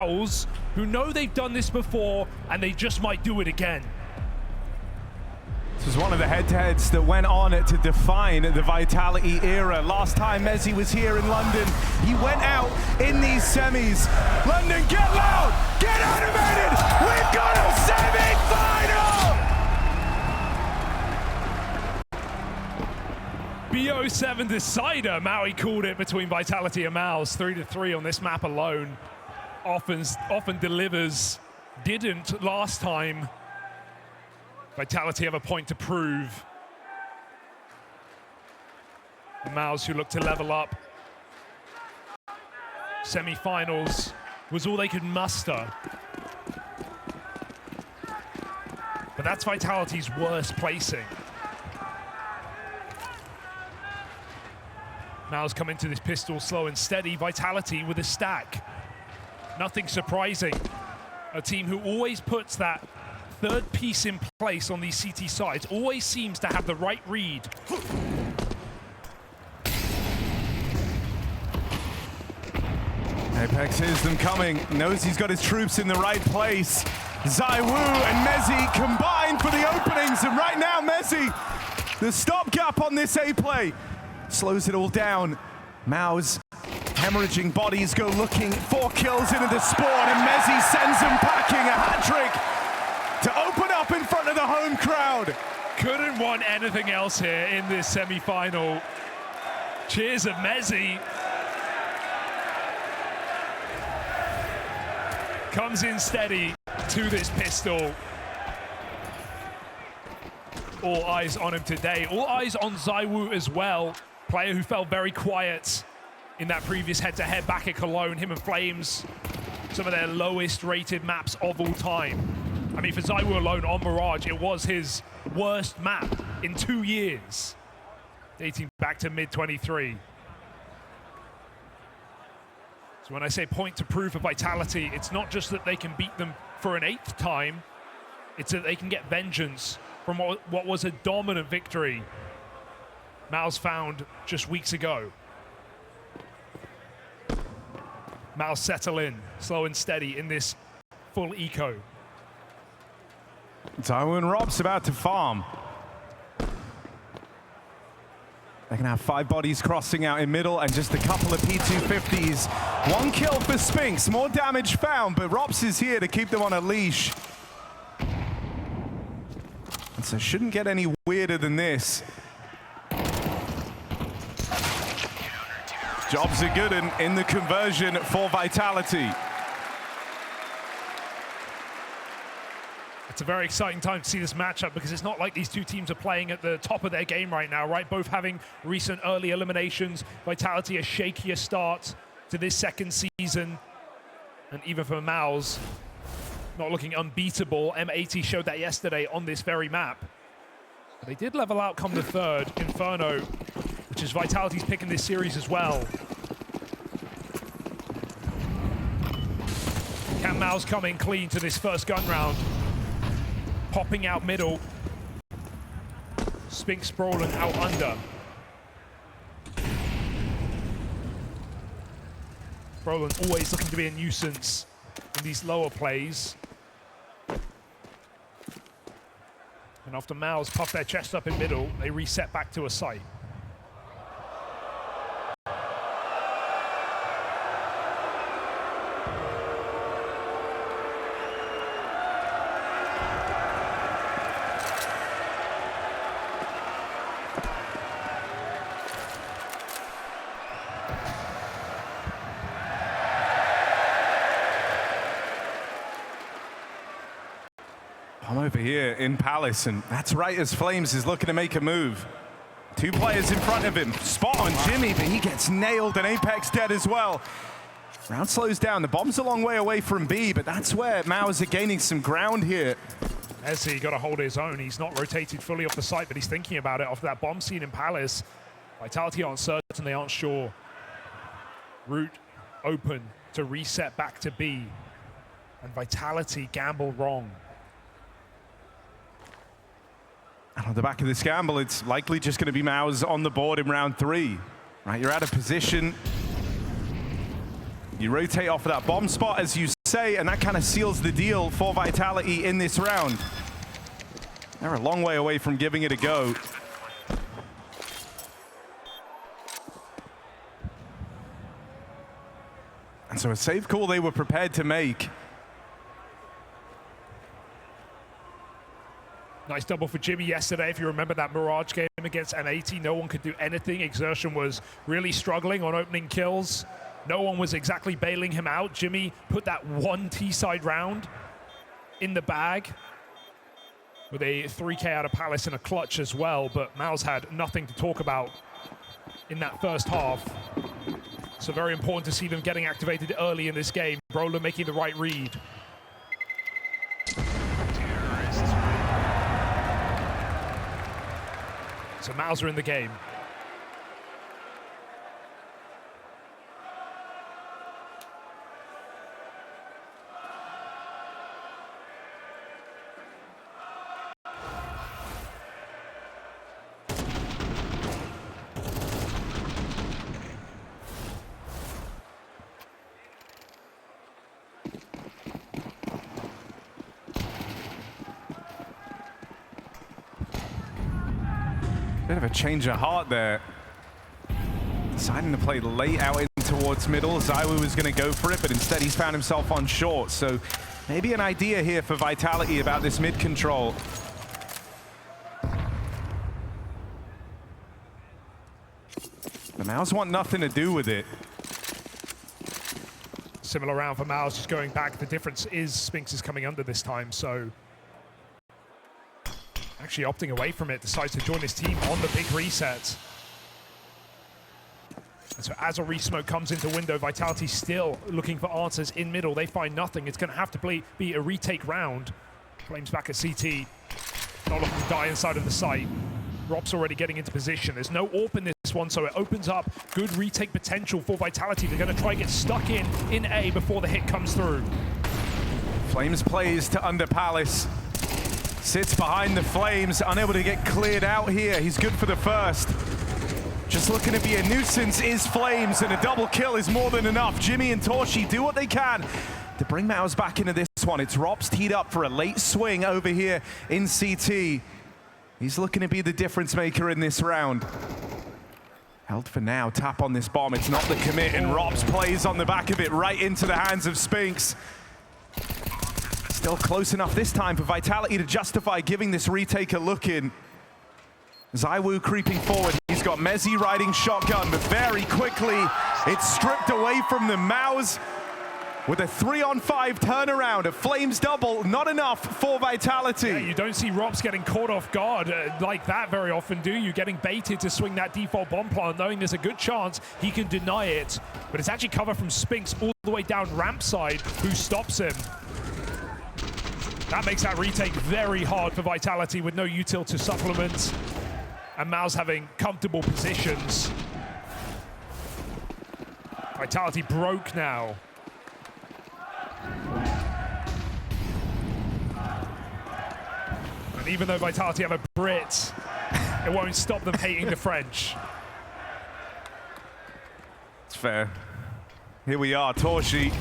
MOUZ, who know they've done this before and they just might do it again. This was one of the head-to-heads that went on to define the Vitality era. Last time Messi was here in London, he went out in these semis. London, get loud! Get animated! We've got a semi-final! BO7 decider, Maui called it between Vitality and MOUZ. 3-3 on this map alone. Often delivers. Didn't last time. Vitality have a point to prove. The MOUZ who look to level up. Semi-finals was all they could muster. But that's Vitality's worst placing. MOUZ come into this pistol slow and steady. Vitality with a stack. Nothing surprising. A team who always puts that third piece in place on these CT sides, always seems to have the right read. Apex hears them coming, knows he's got his troops in the right place. ZywOo and Messi combine for the openings, and right now Messi, the stopgap on this A play, slows it all down. MOUZ hemorrhaging bodies go looking, 4 kills into the spawn, and Messi sends them packing, a hat-trick to open up in front of the home crowd. Couldn't want anything else here in this semi-final. Cheers of Messi. Comes in steady to this pistol. All eyes on him today. All eyes on ZywOo as well. Player who felt very quiet in that previous head-to-head back at Cologne. Him and Flames, some of their lowest rated maps of all time. I mean, for ZywOo alone on Mirage, it was his worst map in 2 years, dating back to mid-23. So when I say point to prove for Vitality, it's not just that they can beat them for an 8th time, it's that they can get vengeance from what was a dominant victory MOUZ found just weeks ago. MOUZ settle in, slow and steady in this full eco. ZywOo and Rob's about to farm. They can have 5 bodies crossing out in middle and just a couple of P250s. 1 kill for Spinks, more damage found, but Robs is here to keep them on a leash. And so shouldn't get any weirder than this. Jobs are good in the conversion for Vitality. It's a very exciting time to see this matchup because it's not like these two teams are playing at the top of their game right now, right? Both having recent early eliminations. Vitality a shakier start to this second season. And even for MOUZ, not looking unbeatable. M80 showed that yesterday on this very map. But they did level out come the third, Inferno, which is Vitality's pick in this series as well. Can MOUZ come in clean to this first gun round? Popping out middle. Spinks Brolin out under. Brolin always looking to be a nuisance in these lower plays. And after MOUZ puff their chest up in middle, they reset back to a site. I'm over here in Palace, and that's right as Flames is looking to make a move. 2 players in front of him. Spot on Jimmy, but he gets nailed, and Apex dead as well. Round slows down. The bomb's a long way away from B, but that's where MOUZ are gaining some ground here. Messi got to hold his own. He's not rotated fully off the site, but he's thinking about it after that bomb scene in Palace. Vitality aren't certain, they aren't sure. Route open to reset back to B. And Vitality gamble wrong. And on the back of this gamble, it's likely just going to be MOUZ on the board in round 3. Right, you're out of position. You rotate off of that bomb spot, as you say, and that kind of seals the deal for Vitality in this round. They're a long way away from giving it a go. And so a safe call they were prepared to make. Nice double for Jimmy yesterday. If you remember that Mirage game against N80, no one could do anything. Exertion was really struggling on opening kills. No one was exactly bailing him out. Jimmy put that one T-side round in the bag with a 3K out of Palace and a clutch as well, but MOUZ had nothing to talk about in that first half. So very important to see them getting activated early in this game. Brola making the right read. So MOUZ are in the game. Bit of a change of heart there. Deciding to play late out in towards middle. ZywOo was going to go for it, but instead he's found himself on short. So maybe an idea here for Vitality about this mid control. The MOUZ want nothing to do with it. Similar round for MOUZ, just going back. The difference is Spinks is coming under this time, so actually opting away from it, decides to join his team on the big reset. And so as a re-smoke comes into window, Vitality still looking for answers in middle. They find nothing. It's going to have to be a retake round. Flames back at CT. Not looking to die inside of the site. Rob's already getting into position. There's no AWP in this one, so it opens up good retake potential for Vitality. They're going to try and get stuck in A before the hit comes through. Flames plays to under Palace. Sits behind the Flames, unable to get cleared out here. He's good for the first. Just looking to be a nuisance is Flames, and a double kill is more than enough. Jimmy and Torshi do what they can to bring MOUZ back into this one. It's Rob's teed up for a late swing over here in CT. He's looking to be the difference maker in this round. Held for now, tap on this bomb. It's not the commit, and Rob's plays on the back of it right into the hands of Spinks. Still close enough this time for Vitality to justify giving this retake a look in. ZywOo creeping forward. He's got Mezzi riding shotgun, but very quickly it's stripped away from the MOUZ with a 3-on-5 turnaround. A Flames double, not enough for Vitality. Yeah, you don't see Robs getting caught off guard like that very often, do you? Getting baited to swing that default bomb plant, knowing there's a good chance he can deny it. But it's actually cover from Spinks all the way down ramp side, who stops him. That makes that retake very hard for Vitality with no util to supplement. And MOUZ having comfortable positions. Vitality broke now. And even though Vitality have a Brit, it won't stop them hating the French. It's fair. Here we are, Torshi.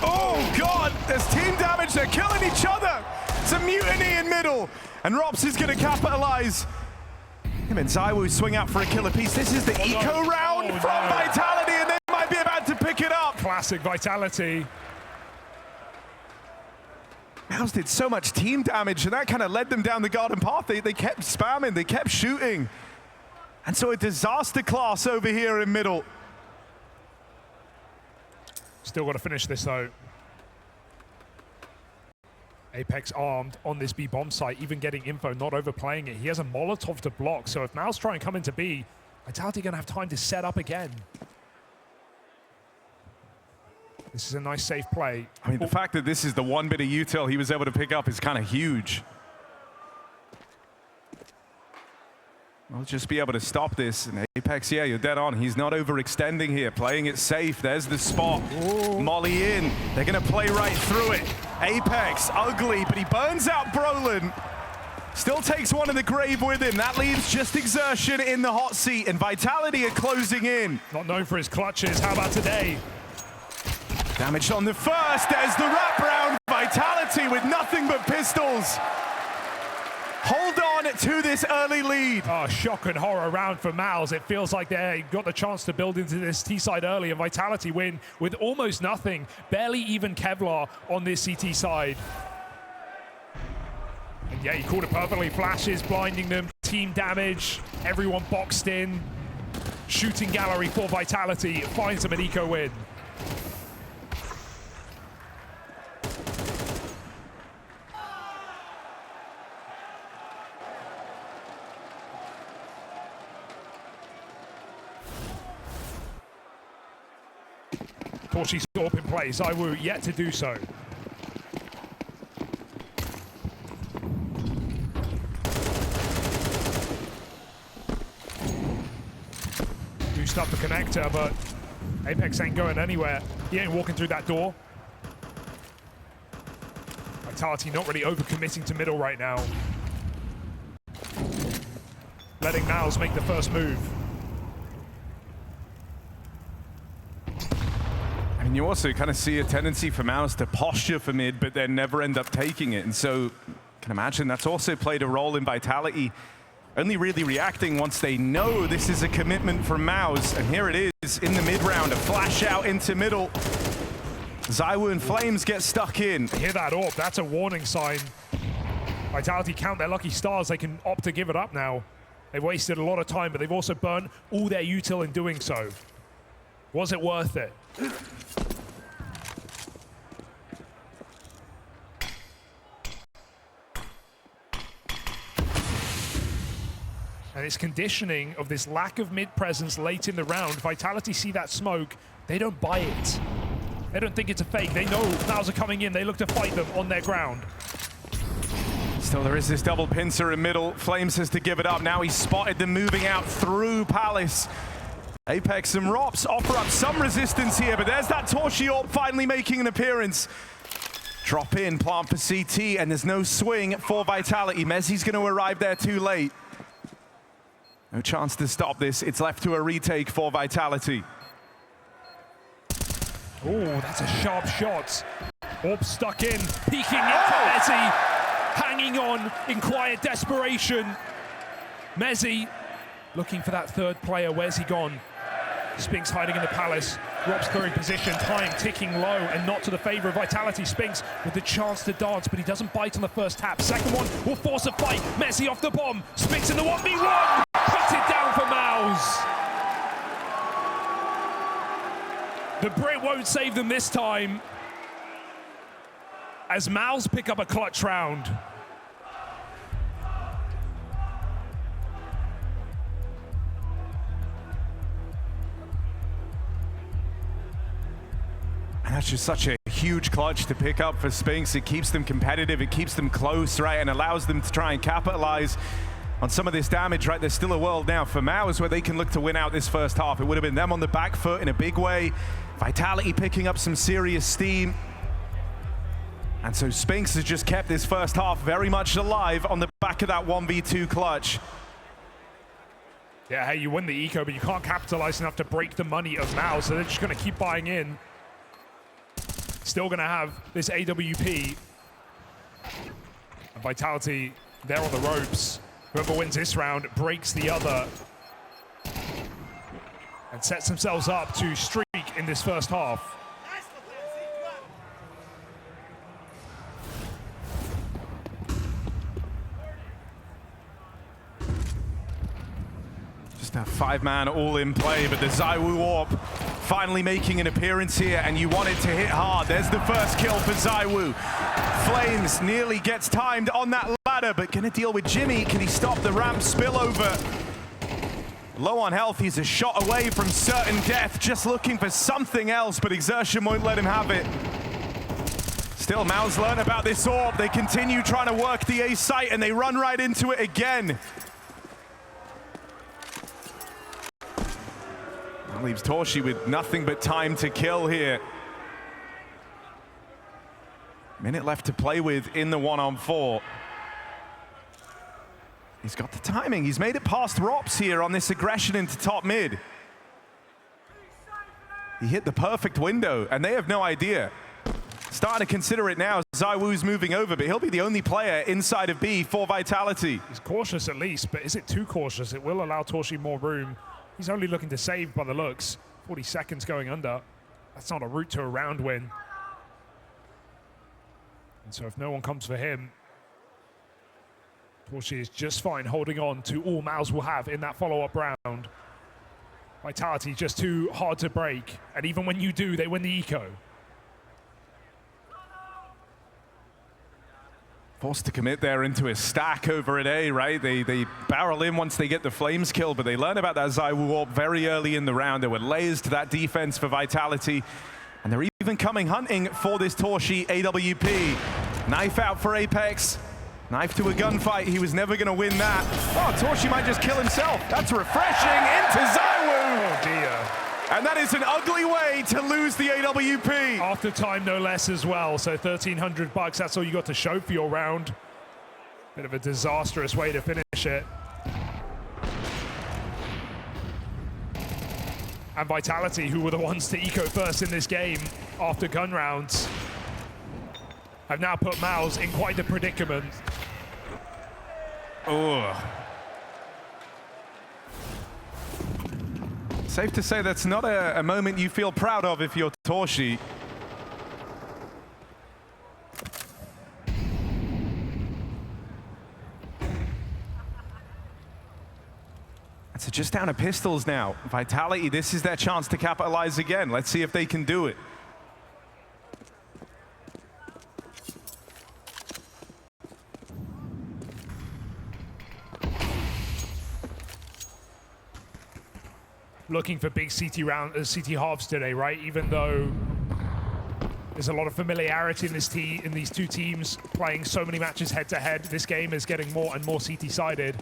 Oh God, there's team damage, they're killing each other. It's a mutiny in middle, and Robs is gonna capitalize. Him and ZywOo swing out for a kill apiece. This is the eco round from Vitality, and they might be about to pick it up. Classic Vitality. MOUZ did so much team damage, and that kind of led them down the garden path. They kept spamming, they kept shooting. And so a disaster class over here in middle. Still got to finish this though. Apex armed on this B bomb site, even getting info, not overplaying it. He has a Molotov to block, so if MOUZ try and come into B, Vitality gonna have time to set up again. This is a nice safe play. I mean, the fact that this is the one bit of util he was able to pick up is kind of huge. We'll just be able to stop this. And Apex, yeah, you're dead on. He's not overextending here, playing it safe. There's the spot. Ooh. Molly in. They're going to play right through it. Apex, ugly, but he burns out Brolin. Still takes one in the grave with him. That leaves just Exertion in the hot seat, and Vitality are closing in. Not known for his clutches. How about today? Damage on the first, there's the wraparound. Vitality with nothing but pistols. Hold on to this early lead. Oh, shock and horror round for MOUZ. It feels like they got the chance to build into this T-side early, and Vitality win with almost nothing. Barely even Kevlar on this CT side. And yeah, he called it perfectly. Flashes, blinding them, team damage, everyone boxed in. Shooting gallery for Vitality, finds them an eco win. Torchy's up in play. ZywOo yet to do so. Boost up the connector, but Apex ain't going anywhere. He ain't walking through that door. Vitality not really overcommitting to middle right now. Letting MOUZ make the first move. And you also kind of see a tendency for MOUZ to posture for mid, but then never end up taking it. And so, you can imagine that's also played a role in Vitality only really reacting once they know this is a commitment from MOUZ. And here it is in the mid round, a flash out into middle. ZywOo and Flames get stuck in. Hear that AWP, that's a warning sign. Vitality count their lucky stars, they can opt to give it up now. They've wasted a lot of time, but they've also burned all their util in doing so. Was it worth it? And it's conditioning of this lack of mid presence late in the round. Vitality see that smoke, they don't buy it. They don't think it's a fake. They know MOUZ are coming in, they look to fight them on their ground. Still, there is this double pincer in middle. Flames has to give it up. Now he's spotted them moving out through Palace. Apex and Rops offer up some resistance here, but there's that Torchy AWP finally making an appearance. Drop in, plant for CT, and there's no swing for Vitality. Mezzi's going to arrive there too late. No chance to stop this. It's left to a retake for Vitality. Oh, that's a sharp shot. AWP stuck in, peeking into Mezzi, hanging on in quiet desperation. Mezzi looking for that third player. Where's he gone? Spinks hiding in the Palace. Rob's clearing position, time ticking low and not to the favor of Vitality. Spinks with the chance to dance, but he doesn't bite on the first tap. Second one will force a fight. Mezzi off the bomb. Spinks in the 1v1. Cuts it down for MOUZ. The Brit won't save them this time, as MOUZ pick up a clutch round. And that's just such a huge clutch to pick up for Spinks. It keeps them competitive, it keeps them close, right, and allows them to try and capitalize on some of this damage, right? There's still a world now for MOUZ where they can look to win out this first half. It would have been them on the back foot in a big way. Vitality picking up some serious steam. And so Spinks has just kept this first half very much alive on the back of that 1v2 clutch. Yeah, hey, you win the eco, but you can't capitalize enough to break the money of MOUZ, so they're just gonna keep buying in. Still gonna have this AWP. And Vitality, they're on the ropes. Whoever wins this round breaks the other and sets themselves up to streak in this first half. Just a five-man all-in play, but the ZywOo AWP finally making an appearance here, and you want it to hit hard. There's the first kill for ZywOo. Flames nearly gets timed on that ladder, but gonna deal with Jimmy. Can he stop the ramp spillover? Low on health, he's a shot away from certain death, just looking for something else, but exertion won't let him have it. Still, MOUZ learn about this AWP. They continue trying to work the A site, and they run right into it again. That leaves Torchy with nothing but time to kill here. Minute left to play with in the 1-on-4. He's got the timing. He's made it past Rops here on this aggression into top mid. He hit the perfect window, and they have no idea. Starting to consider it now. ZywOo's moving over, but he'll be the only player inside of B for Vitality. He's cautious at least, but is it too cautious? It will allow Torshi more room. He's only looking to save by the looks. 40 seconds going under. That's not a route to a round win. And so if no one comes for him, Torshi is just fine holding on to all MOUZ will have in that follow-up round. Vitality just too hard to break, and even when you do, they win the eco. Forced to commit there into a stack over at A, right? They barrel in once they get the Flames kill, but they learn about that ZywOo warp very early in the round. There were layers to that defense for Vitality, and they're even coming hunting for this Torshi AWP. Knife out for Apex. Knife to a gunfight. He was never going to win that. Oh, Torshi might just kill himself. That's refreshing into ZywOo. Oh dear. And that is an ugly way to lose the AWP. After time, no less as well. So 1,300 bucks, that's all you got to show for your round. Bit of a disastrous way to finish it. And Vitality, who were the ones to eco first in this game after gun rounds, have now put MOUZ in quite a predicament. Oh. Safe to say that's not a moment you feel proud of if you're Torshi. So just down to pistols now. Vitality, this is their chance to capitalize again. Let's see if they can do it. Looking for big CT halves today, right? Even though there's a lot of familiarity in these two teams playing so many matches head to head, this game is getting more and more CT sided.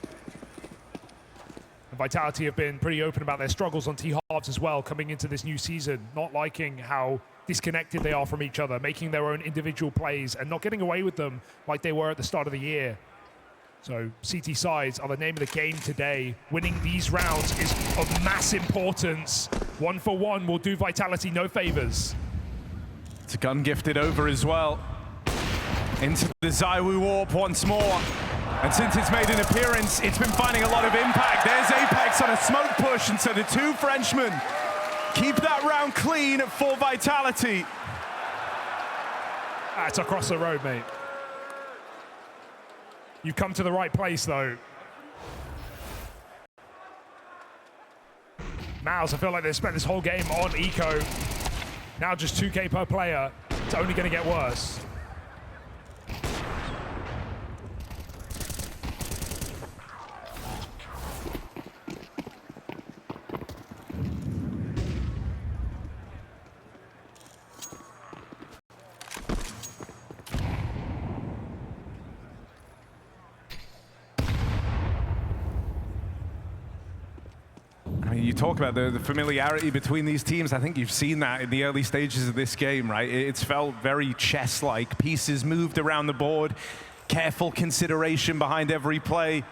And Vitality have been pretty open about their struggles on T halves as well coming into this new season, not liking how disconnected they are from each other, making their own individual plays and not getting away with them like they were at the start of the year. So CT sides are the name of the game today. Winning these rounds is of mass importance. 1 for 1 will do Vitality no favors. It's a gun gifted over as well. Into the ZywOo warp once more. And since it's made an appearance, it's been finding a lot of impact. There's Apex on a smoke push, and so the two Frenchmen keep that round clean for Vitality. It's across the road, mate. You've come to the right place, though. MOUZ, I feel like they've spent this whole game on eco. Now just 2K per player. It's only going to get worse. You talk about the familiarity between these teams. I think you've seen that in the early stages of this game, right? It's felt very chess-like. Pieces moved around the board, careful consideration behind every play.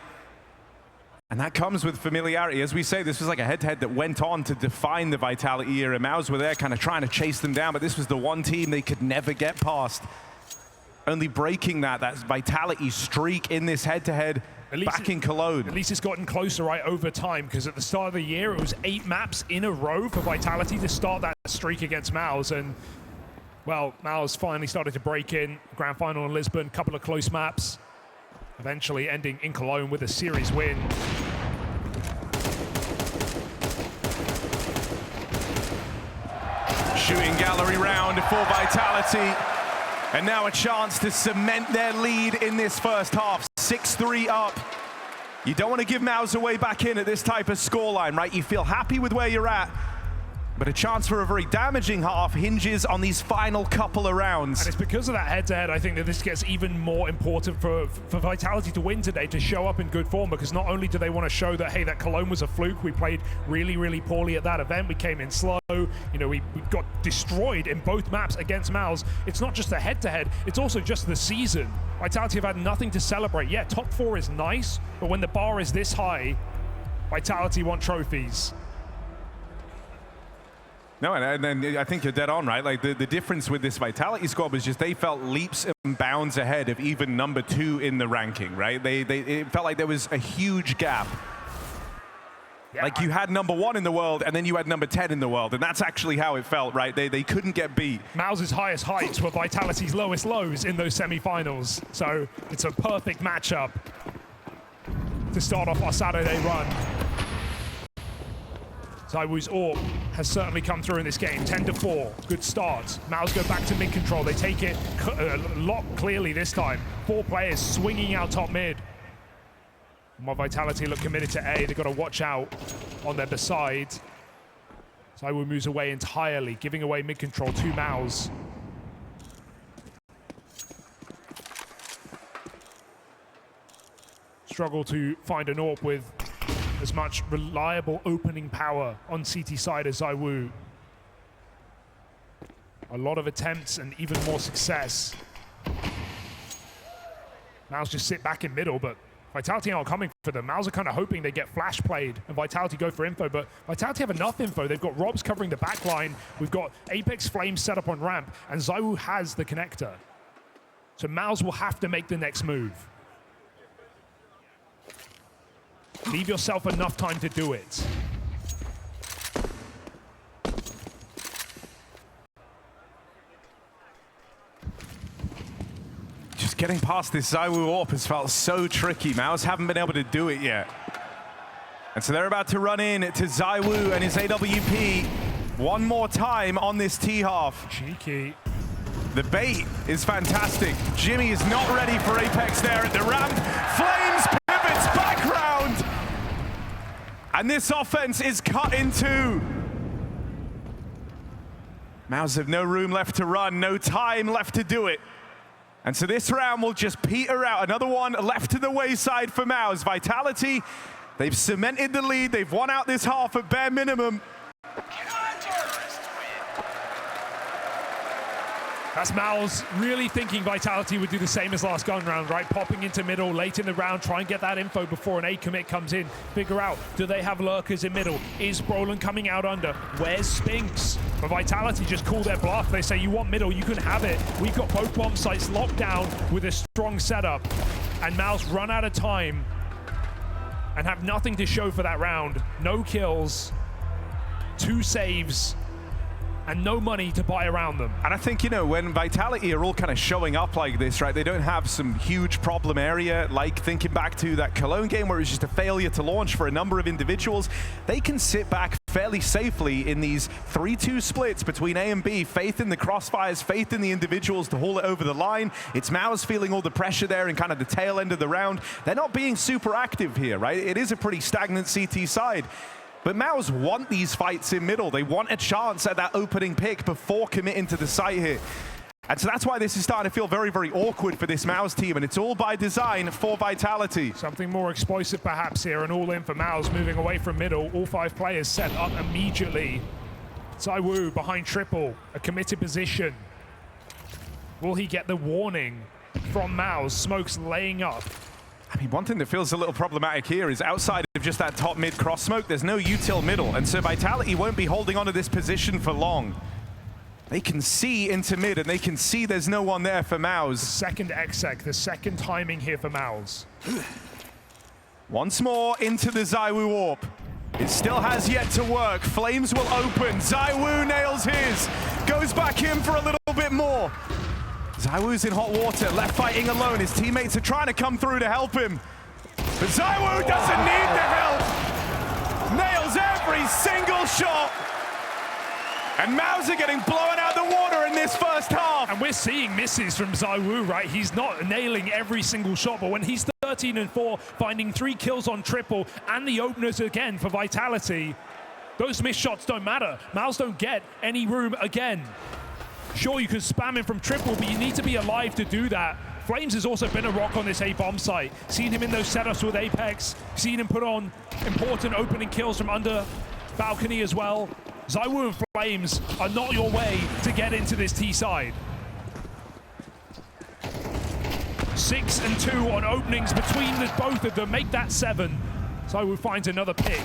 And that comes with familiarity. As we say, this was like a head-to-head that went on to define the Vitality era. MOUZ were there kind of trying to chase them down, but this was the one team they could never get past. Only breaking that Vitality streak in this head-to-head back in Cologne. At least it's gotten closer, right, over time, because at the start of the year, it was 8 maps in a row for Vitality to start that streak against MOUZ. And, well, MOUZ finally started to break in. Grand final in Lisbon, couple of close maps, eventually ending in Cologne with a series win. Shooting gallery round for Vitality. And now a chance to cement their lead in this first half. 6-3 up. You don't want to give MOUZ away back in at this type of scoreline, right? You feel happy with where you're at, but a chance for a very damaging half hinges on these final couple of rounds. And it's because of that head-to-head, I think, that this gets even more important for Vitality to win today, to show up in good form, because not only do they want to show that, hey, that Cologne was a fluke, we played really, really poorly at that event, we came in slow, you know, we got destroyed in both maps against MOUZ. It's not just the head-to-head, it's also just the season. Vitality have had nothing to celebrate. Yeah, top 4 is nice, but when the bar is this high, Vitality want trophies. No, and I think you're dead on, right? Like the difference with this Vitality squad was just they felt leaps and bounds ahead of even number 2 in the ranking, right? It felt like there was a huge gap. Yeah, like you had number 1 in the world and then you had number 10 in the world, and that's actually how it felt, right? They couldn't get beat. MOUZ's highest heights were Vitality's lowest lows in those semi-finals, so it's a perfect matchup to start off our Saturday run. ZywOo's AWP has certainly come through in this game. 10-4, good start. MOUZ go back to mid control. They take it a lot clearly this time. 4 players swinging out top mid. While Vitality look committed to A, they've got to watch out on their beside. ZywOo moves away entirely, giving away mid control to MOUZ. Struggle to find an AWP with as much reliable opening power on CT side as ZywOo. A lot of attempts and even more success. MOUZ just sit back in middle, but Vitality aren't coming for them. MOUZ are kind of hoping they get flash played and Vitality go for info, but Vitality have enough info. They've got Robs covering the back line. We've got Apex Flames set up on ramp, and ZywOo has the connector. So MOUZ will have to make the next move. Leave yourself enough time to do it. Just getting past this ZywOo AWP has felt so tricky. MOUZ haven't been able to do it yet. And so they're about to run in to ZywOo and his AWP one more time on this T-half. Cheeky. The bait is fantastic. Jimmy is not ready for Apex there at the ramp. Flames pivots back round. And this offense is cut in 2. MOUZ have no room left to run, no time left to do it. And so this round will just peter out. Another one left to the wayside for MOUZ. Vitality, they've cemented the lead. They've won out this half at bare minimum. That's MOUZ really thinking Vitality would do the same as last gun round, right? Popping into middle late in the round, try and get that info before an A commit comes in. Figure out, do they have lurkers in middle? Is Brolin coming out under? Where's Spinks? But Vitality just call their bluff. They say, you want middle, you can have it. We've got both bomb sites locked down with a strong setup. And MOUZ run out of time and have nothing to show for that round. No kills, 2 saves, and no money to buy around them. And I think, you know, when Vitality are all kind of showing up like this, right, they don't have some huge problem area, like thinking back to that Cologne game where it was just a failure to launch for a number of individuals. They can sit back fairly safely in these 3-2 splits between A and B, faith in the crossfires, faith in the individuals to haul it over the line. It's MOUZ feeling all the pressure there in kind of the tail end of the round. They're not being super active here, right? It is a pretty stagnant CT side. But MOUZ want these fights in middle. They want a chance at that opening pick before committing to the site here. And so that's why this is starting to feel very, very awkward for this MOUZ team, and it's all by design for Vitality. Something more explosive perhaps here, and all in for MOUZ, moving away from middle. All 5 players set up immediately. ZywOo behind triple, a committed position. Will he get the warning from MOUZ? Smokes laying up. I mean, one thing that feels a little problematic here is outside of just that top mid cross smoke, there's no util middle, and so Vitality won't be holding onto this position for long. They can see into mid, and they can see there's no one there for MOUZ. Second exec, the second timing here for MOUZ. Once more into the ZywOo AWP. It still has yet to work. Flames will open. ZywOo nails his. Goes back in for a little bit more. ZywOo's in hot water, left fighting alone. His teammates are trying to come through to help him. But ZywOo doesn't need the help. Nails every single shot. And MOUZ are getting blown out the water in this first half. And we're seeing misses from ZywOo, right? He's not nailing every single shot, but when he's 13-4, finding 3 kills on triple and the openers again for Vitality, those missed shots don't matter. MOUZ don't get any room again. Sure, you can spam him from triple, but you need to be alive to do that. Flames has also been a rock on this A bomb site. Seen him in those setups with Apex. Seen him put on important opening kills from under balcony as well. ZywOo and Flames are not your way to get into this T side. 6 and 2 on openings between the both of them. Make that 7. ZywOo finds another pick.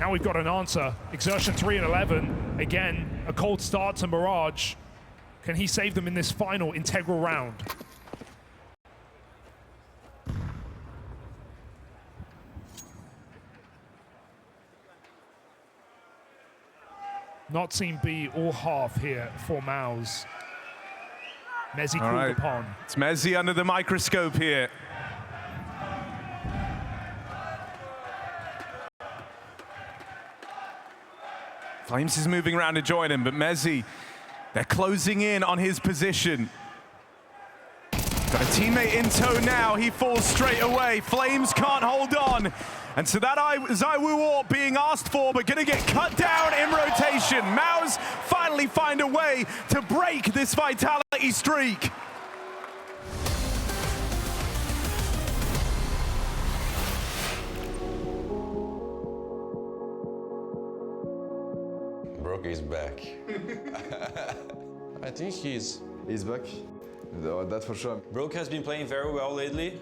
Now we've got an answer. Exertion 3 and 11. Again, a cold start to Mirage. Can he save them in this final integral round? Not seen B or half here for MOUZ. Mezzi called upon. It's Mezzi under the microscope here. Flames is moving around to join him, but Mezzi, they're closing in on his position. Got a teammate in tow now, he falls straight away. Flames can't hold on. And so that ZywOo AWP being asked for, but gonna get cut down in rotation. MOUZ finally find a way to break this Vitality streak. Brook is back. I think he's back. That's for sure. Brook has been playing very well lately.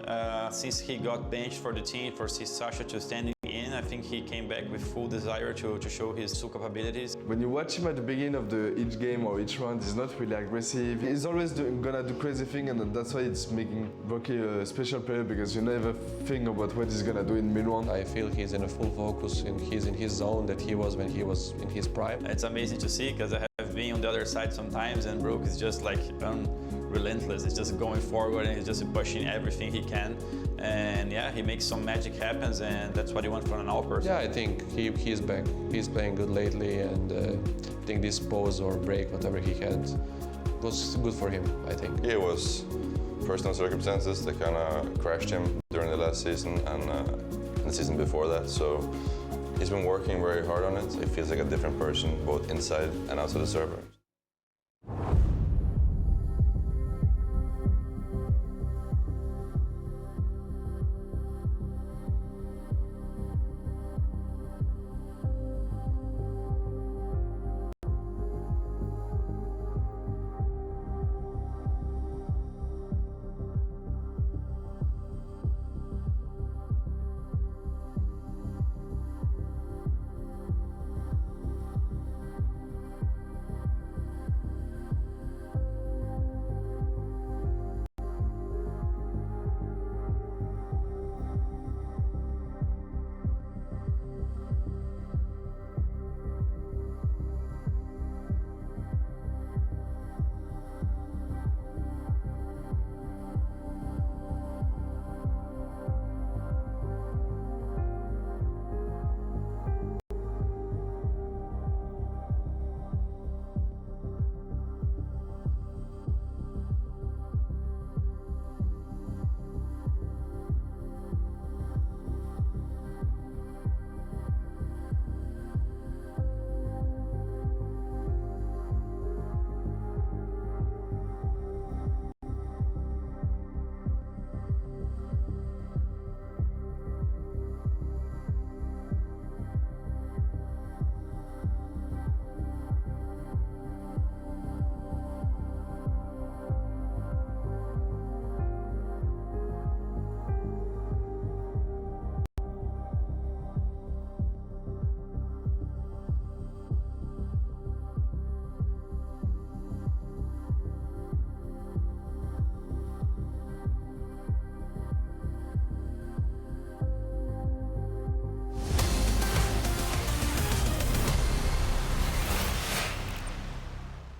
Since he got benched for the team, for Sasha to standing in, I think he came back with full desire to show his true capabilities. When you watch him at the beginning of each game or each round, he's not really aggressive. He's always gonna do crazy things, and that's why it's making Broky a special player, because you never think about what he's gonna do in mid-round. I feel he's in a full focus and he's in his zone that he was when he was in his prime. It's amazing to see, because I have been on the other side sometimes, and Brook is just like relentless. He's just going forward and he's just pushing everything he can. And yeah, he makes some magic happens, and that's what you want from an all person. Yeah, I think he's back. He's playing good lately, and I think this pause or break, whatever he had, was good for him, I think. Yeah, it was personal circumstances that kind of crashed him during the last season and the season before that. So he's been working very hard on it. He feels like a different person, both inside and outside the server.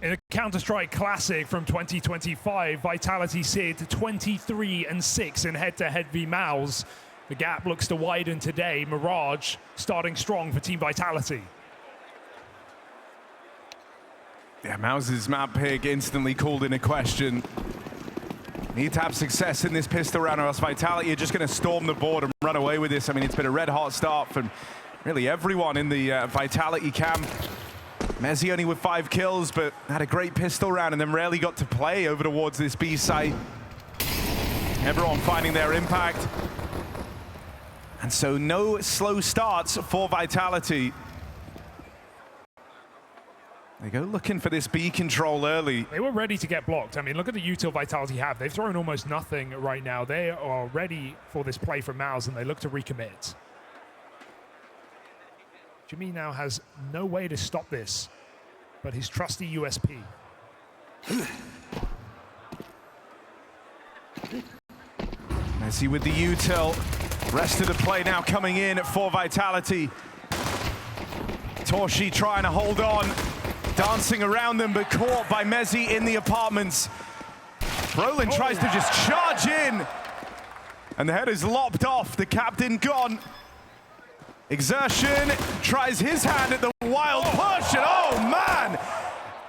In a Counter-Strike Classic from 2025, Vitality sit 23-6 in head-to-head v MOUZ. The gap looks to widen today. Mirage starting strong for Team Vitality. Yeah, MOUZ's map pick instantly called into question. Need to have success in this pistol round, or else Vitality are just going to storm the board and run away with this. I mean, it's been a red-hot start from really everyone in the Vitality camp. Mezzi only with 5 kills, but had a great pistol round and then rarely got to play over towards this B site. Everyone finding their impact. And so no slow starts for Vitality. They go looking for this B control early. They were ready to get blocked. I mean, look at the util Vitality have. They've thrown almost nothing right now. They are ready for this play from MOUZ, and they look to recommit. Jimmy now has no way to stop this, but his trusty USP. Messi with the util. Rest of the play now coming in for Vitality. Torshi trying to hold on, dancing around them, but caught by Messi in the apartments. Roland tries to just charge in, and the head is lopped off. The captain gone. Exertion tries his hand at the wild push, and oh man,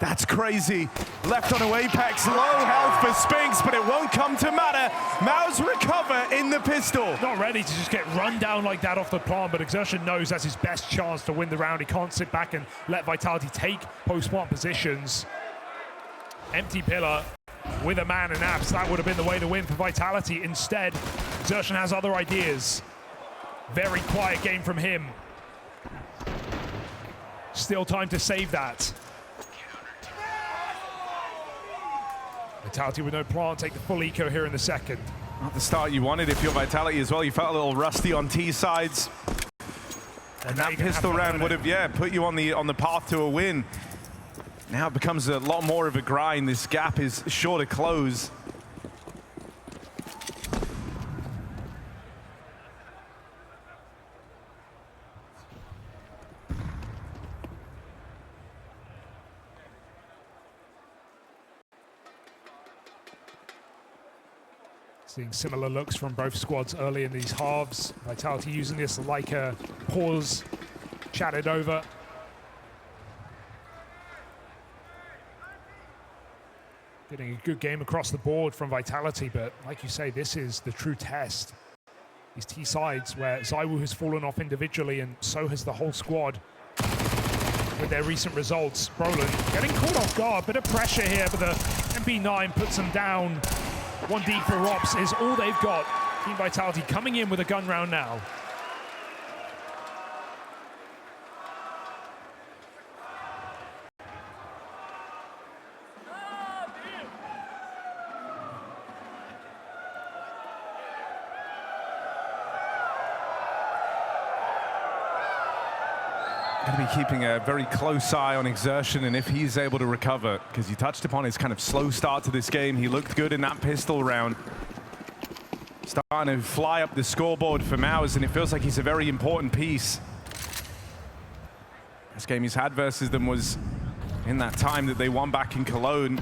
that's crazy. Left on a Apex, low health for Spinks, but it won't come to matter. MOUZ recover in the pistol. Not ready to just get run down like that off the plant, but Exertion knows that's his best chance to win the round. He can't sit back and let Vitality take post-plant positions. Empty pillar with a man and apps. That would have been the way to win for Vitality. Instead, Exertion has other ideas. Very quiet game from him. Still time to save that. Vitality with no plant, take the full eco here in the second. Not the start you wanted if you're Vitality as well. You felt a little rusty on T sides. And that pistol round would have, put you on the path to a win. Now it becomes a lot more of a grind. This gap is sure to close. Seeing similar looks from both squads early in these halves. Vitality using this like a pause, chatted over. Getting a good game across the board from Vitality, but like you say, this is the true test. These T sides where ZywOo has fallen off individually, and so has the whole squad with their recent results. Roland getting caught off guard, bit of pressure here, but the MP9 puts them down. 1D for Rops is all they've got. Team Vitality coming in with a gun round now. Going to be keeping a very close eye on Exertion and if he's able to recover, because you touched upon his kind of slow start to this game. He looked good in that pistol round. Starting to fly up the scoreboard for MOUZ, and it feels like he's a very important piece. This game he's had versus them was in that time that they won back in Cologne.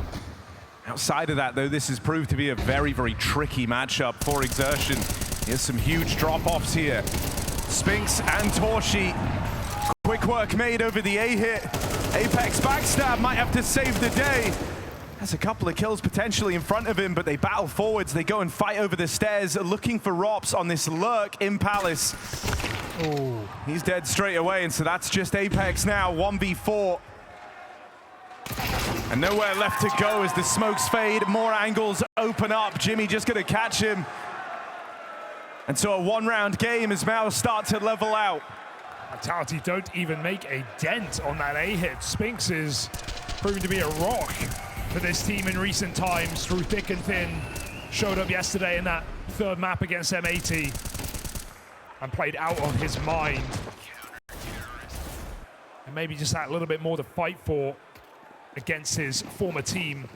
Outside of that, though, this has proved to be a very, very tricky matchup for Exertion. He has some huge drop-offs here. Spinks and Torshi. Quick work made over the A-hit. Apex backstab might have to save the day. Has a couple of kills potentially in front of him, but they battle forwards. They go and fight over the stairs, looking for Rops on this lurk in Palace. Oh, he's dead straight away, and so that's just Apex now, 1v4. And nowhere left to go as the smokes fade. More angles open up. Jimmy just gonna catch him. And so a one-round game as MOUZ start to level out. Vitality don't even make a dent on that A-hit. Spinks is proven to be a rock for this team in recent times, through thick and thin. Showed up yesterday in that third map against M80 and played out of his mind. And maybe just that little bit more to fight for against his former team.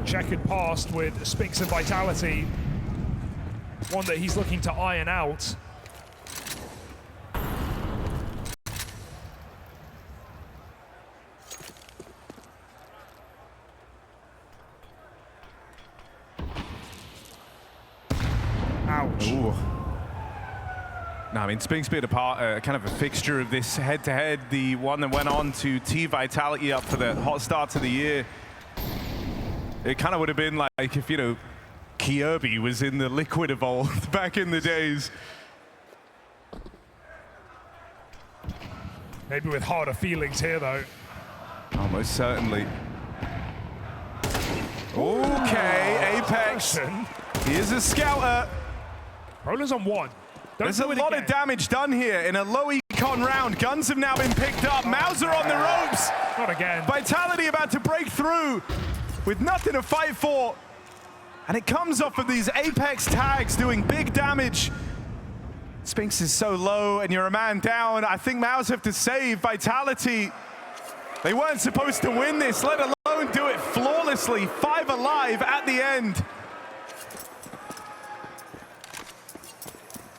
Checkered past with Spinks and Vitality. One that he's looking to iron out. Ouch. Ooh. No, I mean, Spinks being a part, kind of a fixture of this head-to-head, the one that went on to tee Vitality up for the hot start to the year. It kind of would have been like if, you know, Kirby was in the Liquid Evolved back in the days. Maybe with harder feelings here, though. Almost certainly. Okay, Apex. He is a scouter. Roland's on one. There's a lot of damage done here in a low econ round. Guns have now been picked up. MOUZ are on the ropes. Not again. Vitality about to break through with nothing to fight for. And it comes off of these Apex tags doing big damage. Spinks is so low and you're a man down. I think MOUZ have to save Vitality. They weren't supposed to win this, let alone do it flawlessly. 5 alive at the end.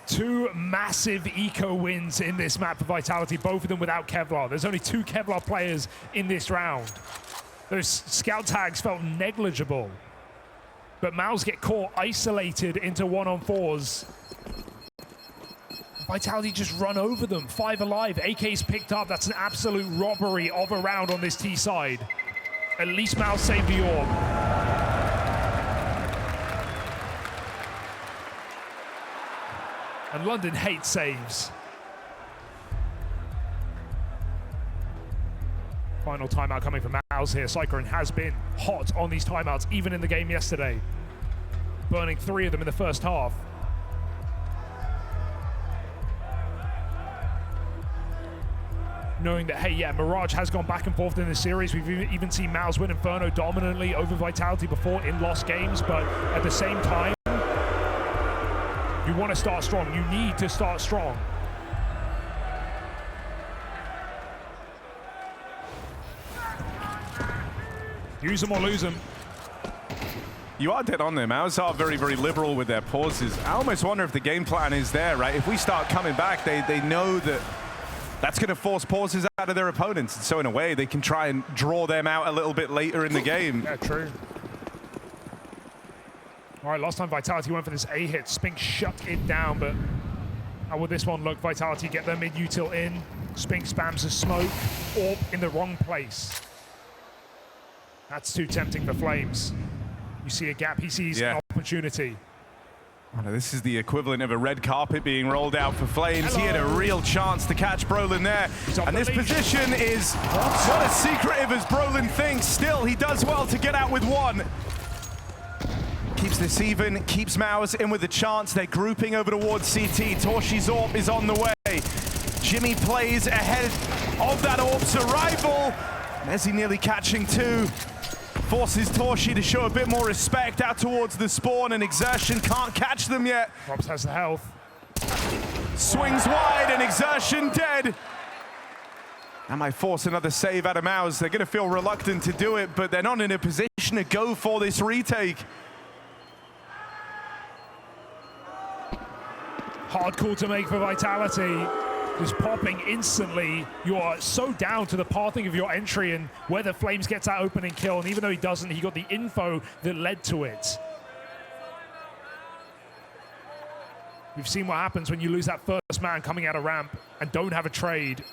2 massive eco wins in this map for Vitality, both of them without Kevlar. There's only 2 Kevlar players in this round. Those scout tags felt negligible, but MOUZ get caught isolated into 1-on-4s. Vitality just run over them, 5 alive. AK's picked up, that's an absolute robbery of a round on this T side. At least MOUZ saved the orb. And London hates saves. Final timeout coming from MOUZ here. Cyclone has been hot on these timeouts, even in the game yesterday. Burning 3 of them in the first half. Knowing that, hey, yeah, Mirage has gone back and forth in this series. We've even seen MOUZ win Inferno dominantly over Vitality before in lost games, but at the same time, you want to start strong. You need to start strong. Use them or lose them. You are dead on there. MOUZ are very, very liberal with their pauses. I almost wonder if the game plan is there, right? If we start coming back, they know that that's going to force pauses out of their opponents. And so in a way, they can try and draw them out a little bit later in the game. Yeah, true. All right, last time Vitality went for this A hit. Spink shut it down, but how will this one look? Vitality get their mid-util in. Spink spams the smoke. Orb in the wrong place. That's too tempting for Flames. You see a gap, he sees an opportunity. Oh, no, this is the equivalent of a red carpet being rolled out for Flames. Hello. He had a real chance to catch Brolin there. And this position is not as secretive as Brolin thinks. Still, he does well to get out with 1. Keeps this even, keeps MOUZ in with a chance. They're grouping over towards CT. Torshi's AWP is on the way. Jimmy plays ahead of that AWP's arrival. Mezzi nearly catching 2. Forces Torshi to show a bit more respect out towards the spawn, and Exertion can't catch them yet. Robs has the health. Swings wide and Exertion dead. That might force another save out of MOUZ. They're going to feel reluctant to do it, but they're not in a position to go for this retake. Hard call to make for Vitality. Just popping instantly. You are so down to the pathing of your entry and whether Flames gets that opening kill. And even though he doesn't, he got the info that led to it. We've seen what happens when you lose that first man coming out of ramp and don't have a trade.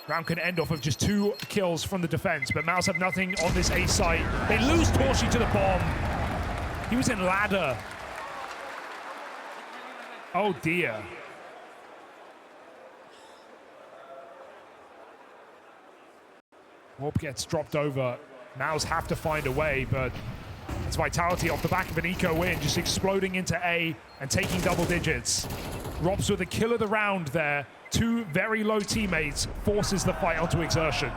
Round can end off of just 2 kills from the defense, but MOUZ have nothing on this A site. They lose Torshi to the bomb. He was in ladder. Oh dear. Warp gets dropped over. MOUZ have to find a way, but it's Vitality off the back of an eco win, just exploding into A and taking double digits. Robs with the kill of the round there. 2 very low teammates, forces the fight onto Exertion.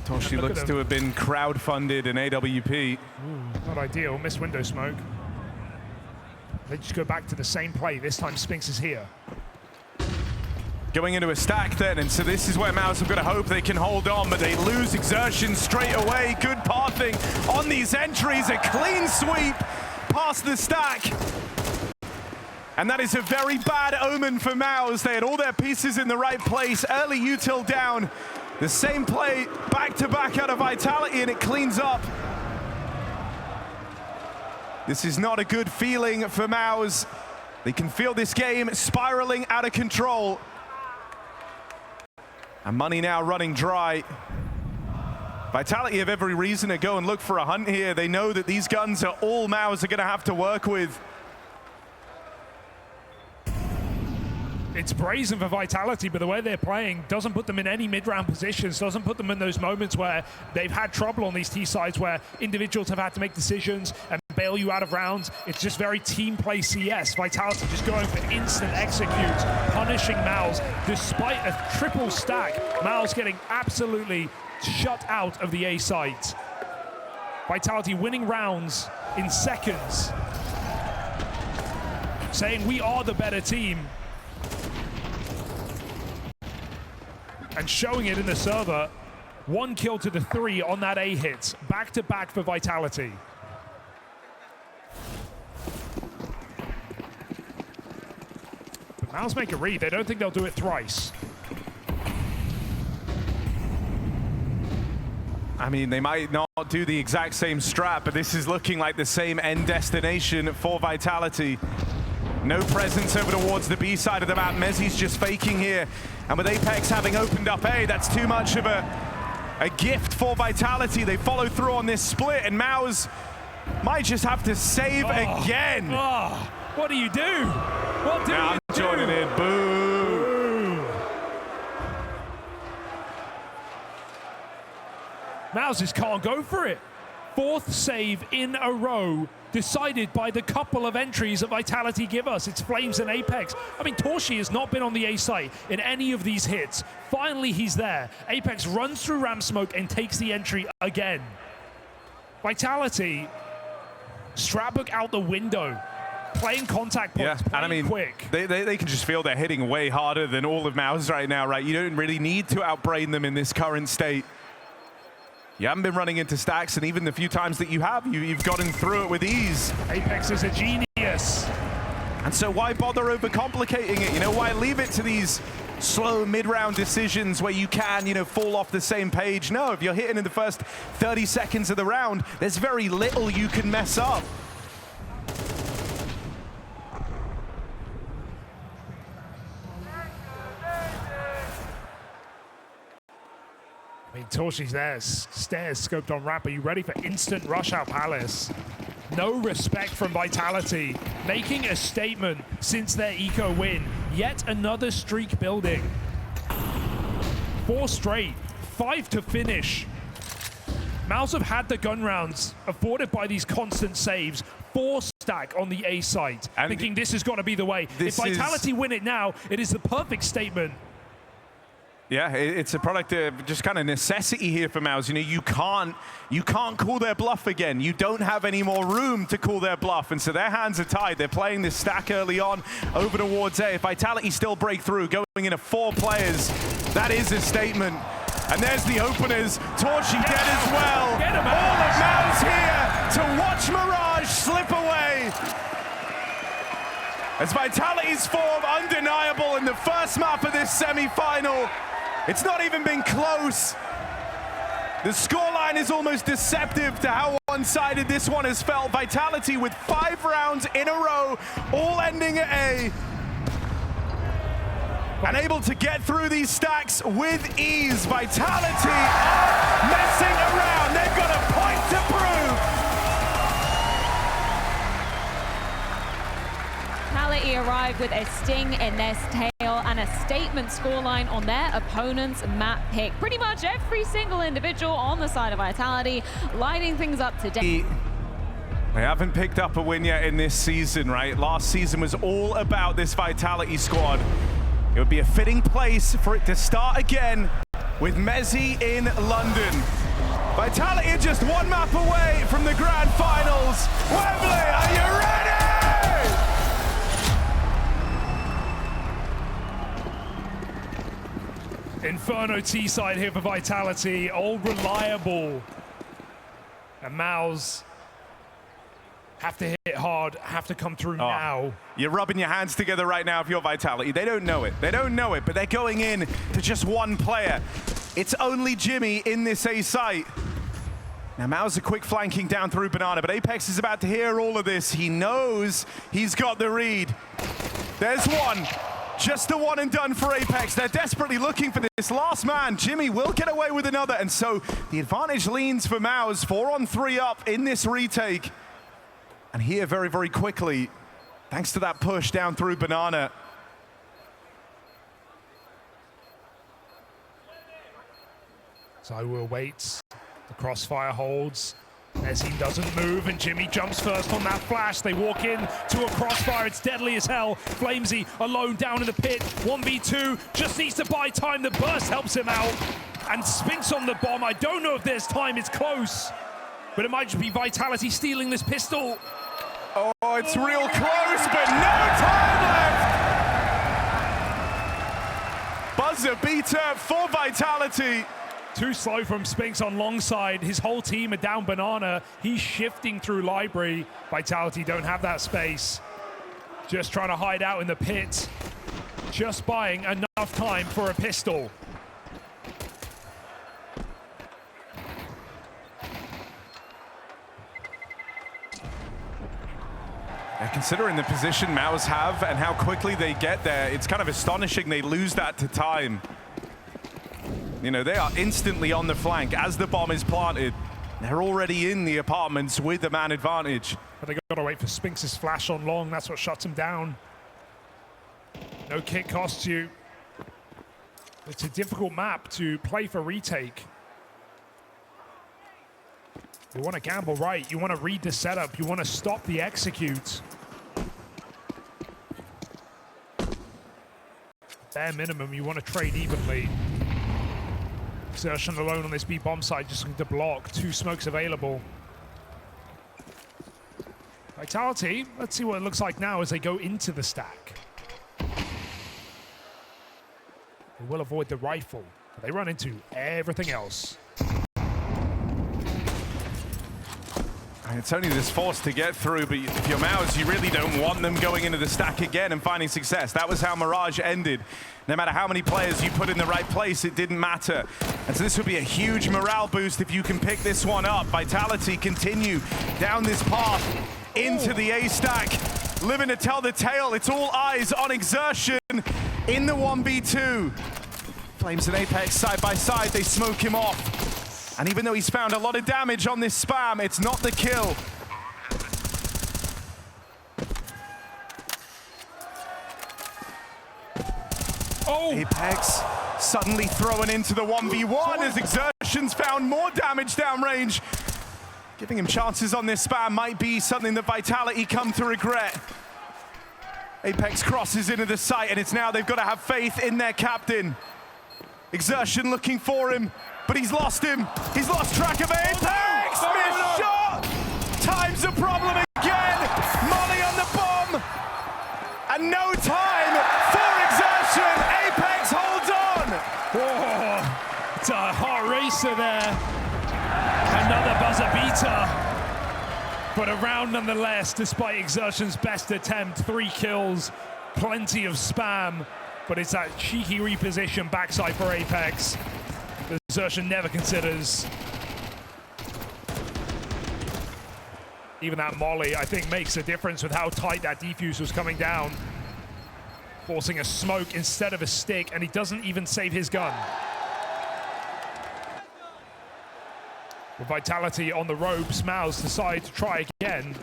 Torshi looks to have been crowdfunded in AWP. Ooh, not ideal, missed window smoke. They just go back to the same play. This time Spinks is here. Going into a stack then, and so this is where MOUZ have got to hope they can hold on, but they lose Exertion straight away. Good pathing on these entries, a clean sweep past the stack. And that is a very bad omen for MOUZ. They had all their pieces in the right place, early util down. The same play back-to-back out of Vitality, and it cleans up. This is not a good feeling for MOUZ. They can feel this game spiraling out of control. And money now running dry. Vitality have every reason to go and look for a hunt here. They know that these guns are all MOUZ are going to have to work with. It's brazen for Vitality, but the way they're playing doesn't put them in any mid-round positions, doesn't put them in those moments where they've had trouble on these T sides where individuals have had to make decisions and bail you out of rounds. It's just very team play CS. Vitality just going for instant executes, punishing MOUZ despite a triple stack. MOUZ getting absolutely shut out of the A site. Vitality winning rounds in seconds, saying we are the better team, and showing it in the server. 1 kill to the 3 on that A hit, back to back for Vitality. But MOUZ make a read. They don't think they'll do it thrice. I mean, they might not do the exact same strat, but this is looking like the same end destination for Vitality. No presence over towards the B side of the map. Mezzi's just faking here. And with Apex having opened up A, that's too much of a gift for Vitality. They follow through on this split, and MOUZ might just have to save again. Oh, what do you do? What do I'm you do? joining in. Boo. MOUZ just can't go for it. 4th save in a row, decided by the couple of entries that Vitality give us. It's Flames and Apex. I mean, Torshi has not been on the A site in any of these hits. Finally, he's there. Apex runs through ramp smoke and takes the entry again. Vitality, Stratbook out the window, playing contact points, and I mean, quick. They can just feel they're hitting way harder than all of MOUZ right now, right? You don't really need to outbrain them in this current state. You haven't been running into stacks, and even the few times that you have, you've gotten through it with ease. Apex is a genius. And so why bother overcomplicating it? You know, why leave it to these slow mid-round decisions where you can, you know, fall off the same page? No, if you're hitting in the first 30 seconds of the round, there's very little you can mess up. I mean, Torshi's there, stairs scoped on ramp. Are you ready for instant rush out Palace? No respect from Vitality, making a statement since their eco win. Yet another streak building. 4 straight, 5 to finish. MOUZ have had the gun rounds afforded by these constant saves. 4 stack on the A site, and thinking this is going to be the way. If Vitality win it now, it is the perfect statement. Yeah, it's a product of just kind of necessity here for MOUZ. You know, you can't call their bluff again. You don't have any more room to call their bluff, and so their hands are tied. They're playing this stack early on over towards A. If Vitality still break through, going into 4 players, that is a statement. And there's the openers. Torchi dead as well. All of MOUZ here to watch Mirage slip away. As Vitality's form undeniable in the first map of this semi-final. It's not even been close. The scoreline is almost deceptive to how one-sided this one has felt. Vitality with 5 rounds in a row, all ending at A. And able to get through these stacks with ease. Vitality are messing around. They've got a point to prove. Vitality arrived with a sting in their tail and a statement scoreline on their opponent's map pick. Pretty much every single individual on the side of Vitality lighting things up today. They haven't picked up a win yet in this season, right? Last season was all about this Vitality squad. It would be a fitting place for it to start again with Mezzi in London. Vitality are just 1 map away from the grand finals. Wembley, are you ready? Inferno T-side here for Vitality, all reliable. And MOUZ have to hit hard, have to come through now. You're rubbing your hands together right now if you're Vitality. They don't know it. They don't know it, but they're going in to just 1 player. It's only Jimmy in this A site. Now MOUZ are quick flanking down through Banana, but Apex is about to hear all of this. He knows he's got the read. There's one. Just a 1 and done for Apex. They're desperately looking for this last man. Jimmy will get away with another, and so the advantage leans for MOUZ. 4 on 3 up in this retake. And here very, very quickly, thanks to that push down through Banana. So we'll wait. The crossfire holds. Messi doesn't move, and Jimmy jumps first on that flash. They walk in to a crossfire. It's deadly as hell. Flamesy alone down in the pit. 1v2, just needs to buy time. The burst helps him out. And Spinks on the bomb. I don't know if there's time. It's close. But it might just be Vitality stealing this pistol. Oh, it's real close, but no time left. Buzzer beater for Vitality. Too slow from Spinks on long side. His whole team are down banana. He's shifting through library. Vitality don't have that space. Just trying to hide out in the pit. Just buying enough time for a pistol. Considering the position MOUZ have and how quickly they get there, it's kind of astonishing they lose that to time. You know, they are instantly on the flank as the bomb is planted. They're already in the apartments with the man advantage. But they gotta wait for Spinks' flash on long. That's what shuts him down. No kick costs you. It's a difficult map to play for retake. You want to gamble right. You want to read the setup. You want to stop the execute. Bare minimum, you want to trade evenly. Exertion alone on this B bomb side, just looking to block. 2 smokes available. Vitality, let's see what it looks like now as they go into the stack. They will avoid the rifle, but they run into everything else. It's only this force to get through, but if you're MOUZ, you really don't want them going into the stack again and finding success. That was how Mirage ended. No matter how many players you put in the right place, it didn't matter. And so this would be a huge morale boost if you can pick this one up. Vitality continue down this path into the A stack. Living to tell the tale. It's all eyes on Exertion in the 1v2. Flames and Apex side by side, they smoke him off. And even though he's found a lot of damage on this spam, it's not the kill. Oh! Apex suddenly thrown into the 1v1 as Exertion's found more damage downrange. Giving him chances on this spam might be something that Vitality come to regret. Apex crosses into the site, and it's now they've got to have faith in their captain. Exertion looking for him, but he's lost him. He's lost track of Apex! Missed shot! Time's a problem again! Molly on the bomb! And no time for Exertion! Apex holds on! Oh, it's a heart racer there. Another buzzer beater. But a round nonetheless, despite Exertion's best attempt. 3 kills, plenty of spam. But it's that cheeky reposition backside for Apex. Exertion never considers. Even that molly, I think, makes a difference with how tight that defuse was coming down. Forcing a smoke instead of a stick, and he doesn't even save his gun. With Vitality on the ropes, MOUZ decide to try again.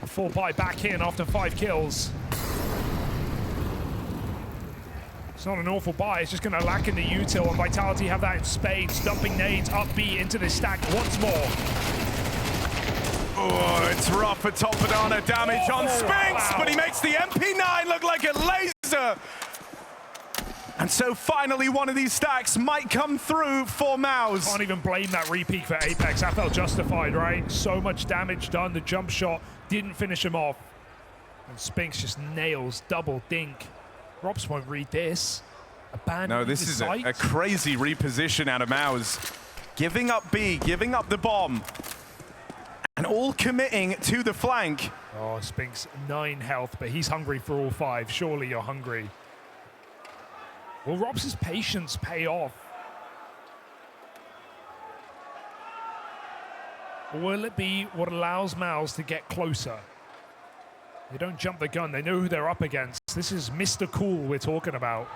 A full buy back in after 5 kills. It's not an awful buy, it's just going to lack in the util, and Vitality have that in spades, dumping nades up B into this stack once more. Oh, it's rough for Top Banana, damage on Spinks, but he makes the MP9 look like a laser. And so finally one of these stacks might come through for MOUZ. Can't even blame that repeat for Apex, that felt justified, right? So much damage done, the jump shot didn't finish him off. And Spinks just nails double dink. Robs won't read this. No, this is a crazy reposition out of MOUZ. Giving up B, giving up the bomb, and all committing to the flank. Oh, Spinks, 9 health, but he's hungry for all 5. Surely you're hungry. Will Robs' patience pay off? Or will it be what allows MOUZ to get closer? They don't jump the gun, they know who they're up against. This is Mr. Cool we're talking about.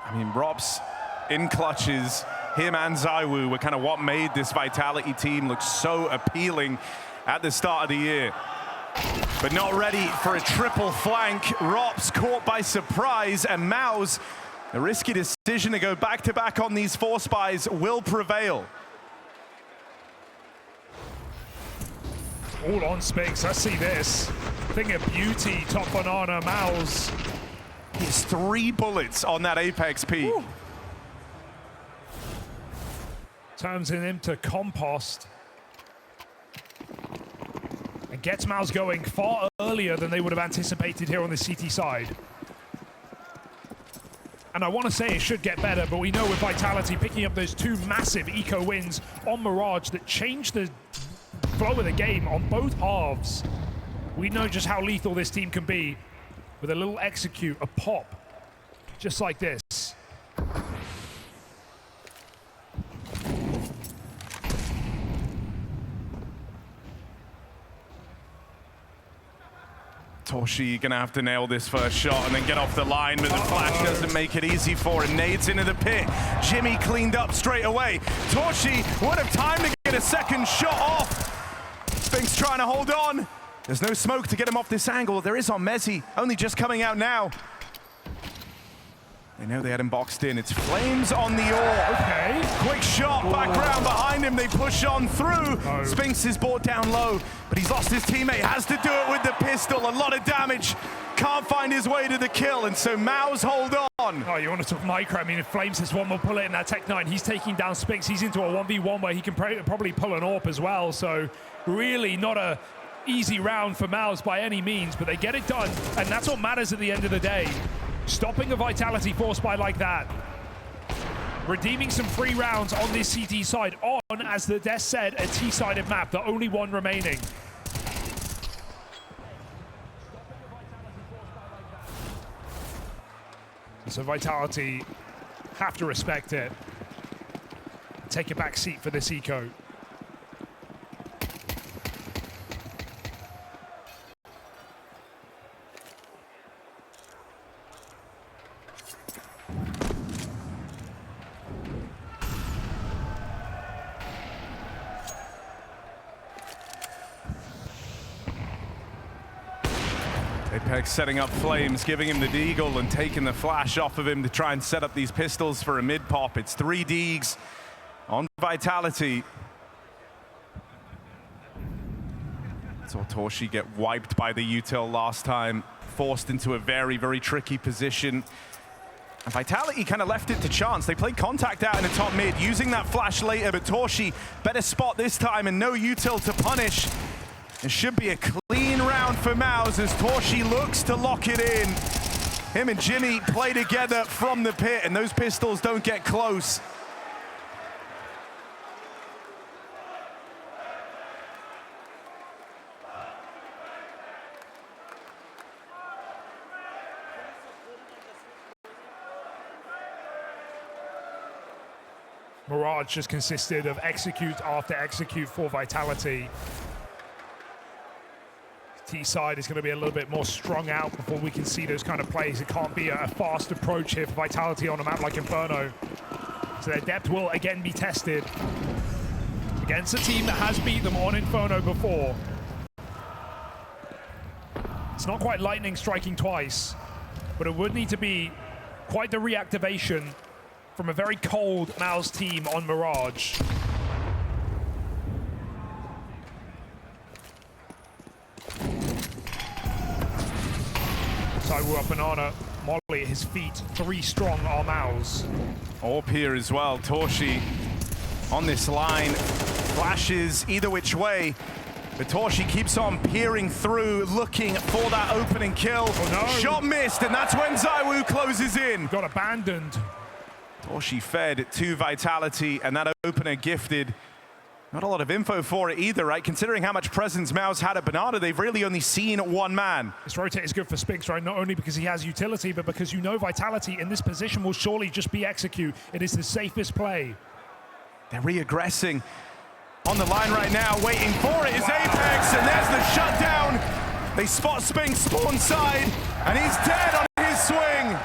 I mean, Robs in clutches, him and ZywOo were kind of what made this Vitality team look so appealing at the start of the year. But not ready for a triple flank. Robs caught by surprise, and MOUZ, a risky decision to go back-to-back on these 4 spies will prevail. All on Spinks. Let's see this. Thing of beauty, top banana, MOUZ. He has 3 bullets on that Apex peak. Woo. Turns him to compost. And gets MOUZ going far earlier than they would have anticipated here on the CT side. And I want to say it should get better, but we know with Vitality picking up those 2 massive eco wins on Mirage that changed the flow of the game on both halves. We know just how lethal this team can be with a little execute, a pop, just like this. Torshi gonna have to nail this first shot and then get off the line, but the flash doesn't make it easy for him. Nades into the pit. Jimmy cleaned up straight away. Torshi would have time to get a second shot off. Spinks trying to hold on. There's no smoke to get him off this angle. There is on MOUZ, only just coming out now. They know they had him boxed in. It's Flames on the ore. Okay. Quick shot, background behind him. They push on through. Oh. Spinks is brought down low, but he's lost his teammate. Has to do it with the pistol. A lot of damage. Can't find his way to the kill, and so MOUZ hold on. Oh, you want to talk micro? I mean, if Flames has one more bullet in that Tech 9, he's taking down Spinks. He's into a 1v1 where he can probably pull an AWP as well. So really not a easy round for MOUZ by any means, but they get it done, and that's what matters at the end of the day. Stopping a Vitality force buy like that. Redeeming some free rounds on this CT side on, as the Des said, a T-sided map, the only one remaining. So Vitality have to respect it. Take a back seat for this eco. Apex setting up Flames, giving him the deagle and taking the flash off of him to try and set up these pistols for a mid pop. It's 3 Deags on Vitality. Saw Torshi get wiped by the util last time, forced into a very, very tricky position. And Vitality kind of left it to chance. They played contact out in the top mid, using that flash later, but Torshi better spot this time and no util to punish. It should be a clean round for MOUZ as Torshi looks to lock it in. Him and Jimmy play together from the pit, and those pistols don't get close. Mirage just consisted of execute after execute for Vitality. T-side is going to be a little bit more strung out before we can see those kind of plays. It can't be a fast approach here for Vitality on a map like Inferno. So their depth will again be tested against a team that has beat them on Inferno before. It's not quite lightning striking twice, but it would need to be quite the reactivation from a very cold MOUZ team on Mirage. ZywOo up banana, Molly at his feet, 3 strong are MOUZ. AWP here as well, Torshi on this line, flashes either which way, but Torshi keeps on peering through, looking for that opening kill. Oh no. Shot missed, and that's when ZywOo closes in. Got abandoned. Torshi fed to Vitality, and that opener gifted. Not a lot of info for it either, right? Considering how much presence MOUZ had at Banana, they've really only seen 1 man. This rotate is good for Spinks, right? Not only because he has utility, but because you know Vitality in this position will surely just be execute. It is the safest play. They're re-aggressing. On the line right now, waiting for it is Apex, and there's the shutdown. They spot Spinks spawn side, and he's dead on his swing.